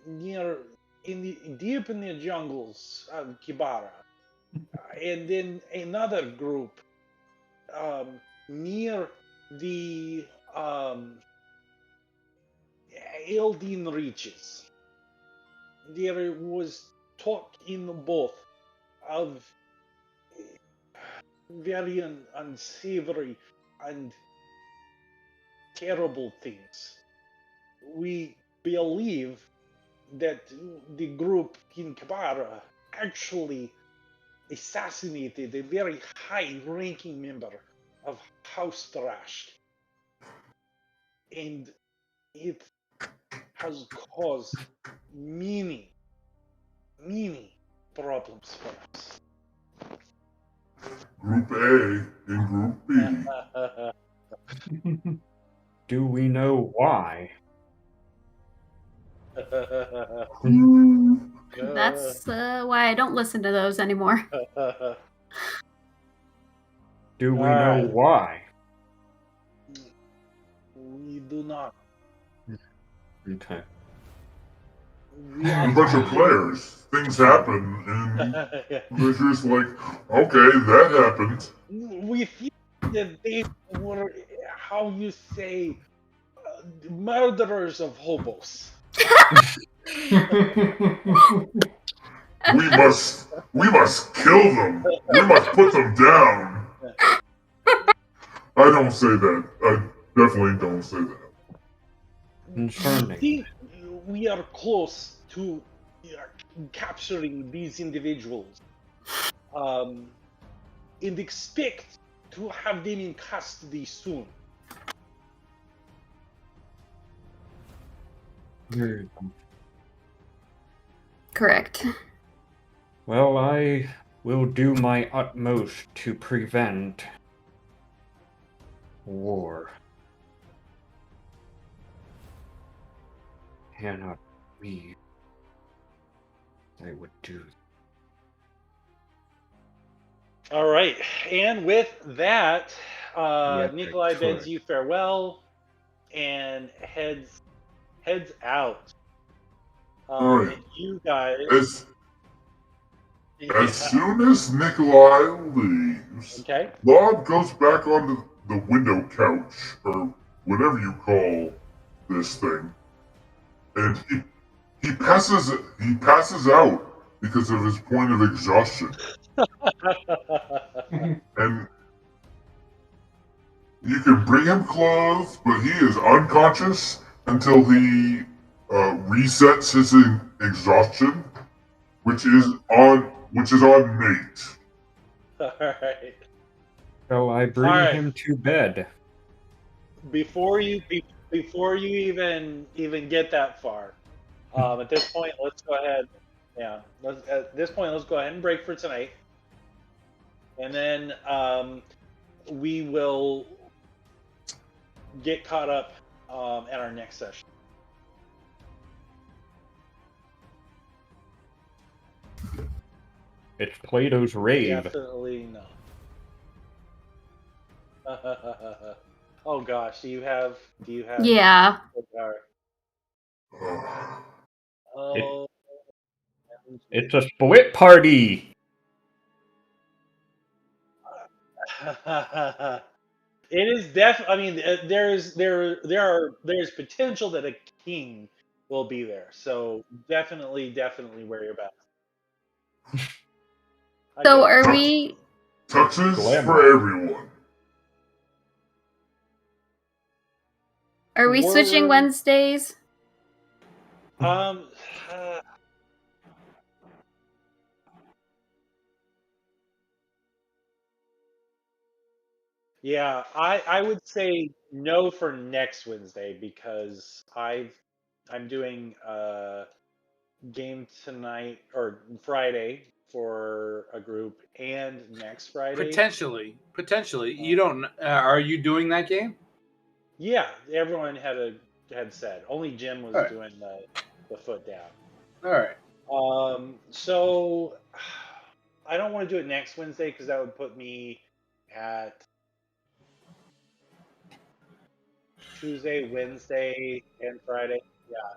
deep in the jungles of Kibara, and then another group near the Eldin reaches. There was talk in both of very unsavory and terrible things. We believe that the group in Kabara actually assassinated a very high-ranking member of House Thrash, and it has caused many problems for us. Group A and Group B. Do we know why? That's why I don't listen to those anymore. Do we know why? We do not. Okay. a bunch of players. Things happen, and they're just like, okay, that happened. We think that they were, how you say, murderers of hobos. We must kill them. We must put them down. I don't say that. I definitely don't say that. Concerning. Think we are close to capturing these individuals, and expect to have them in custody soon. Correct. Well, I will do my utmost to prevent war. Cannot be. I would do. All right, and with that, Yes, I Nikolai bids could. you farewell and heads out. All right. And you guys, As soon as Nikolai leaves, okay, Bob goes back onto the window couch, or whatever you call this thing, and he passes out because of his point of exhaustion. And you can bring him clothes, but he is unconscious until he resets his exhaustion, which is on Nate. all right. Shall I bring All right. him to bed? Before you even get that far, at this point, let's go ahead. Yeah, at this point, let's go ahead and break for tonight, and then we will get caught up at our next session. It's Plato's rave. Definitely not. Oh gosh, do you have? Yeah. Oh. It's a split party. It is definitely. I mean, there's potential that a king will be there. So definitely wear your best. So are we? Tuxes Glamour. for everyone. Are we switching Wednesdays? Yeah, I would say no for next Wednesday because I'm doing a game tonight or Friday for a group and next Friday. Potentially. You don't. Are you doing that game? Yeah, everyone had said. Only Jim was Alright. doing the foot down. All right. So I don't want to do it next Wednesday because that would put me at Tuesday, Wednesday, and Friday. Yeah.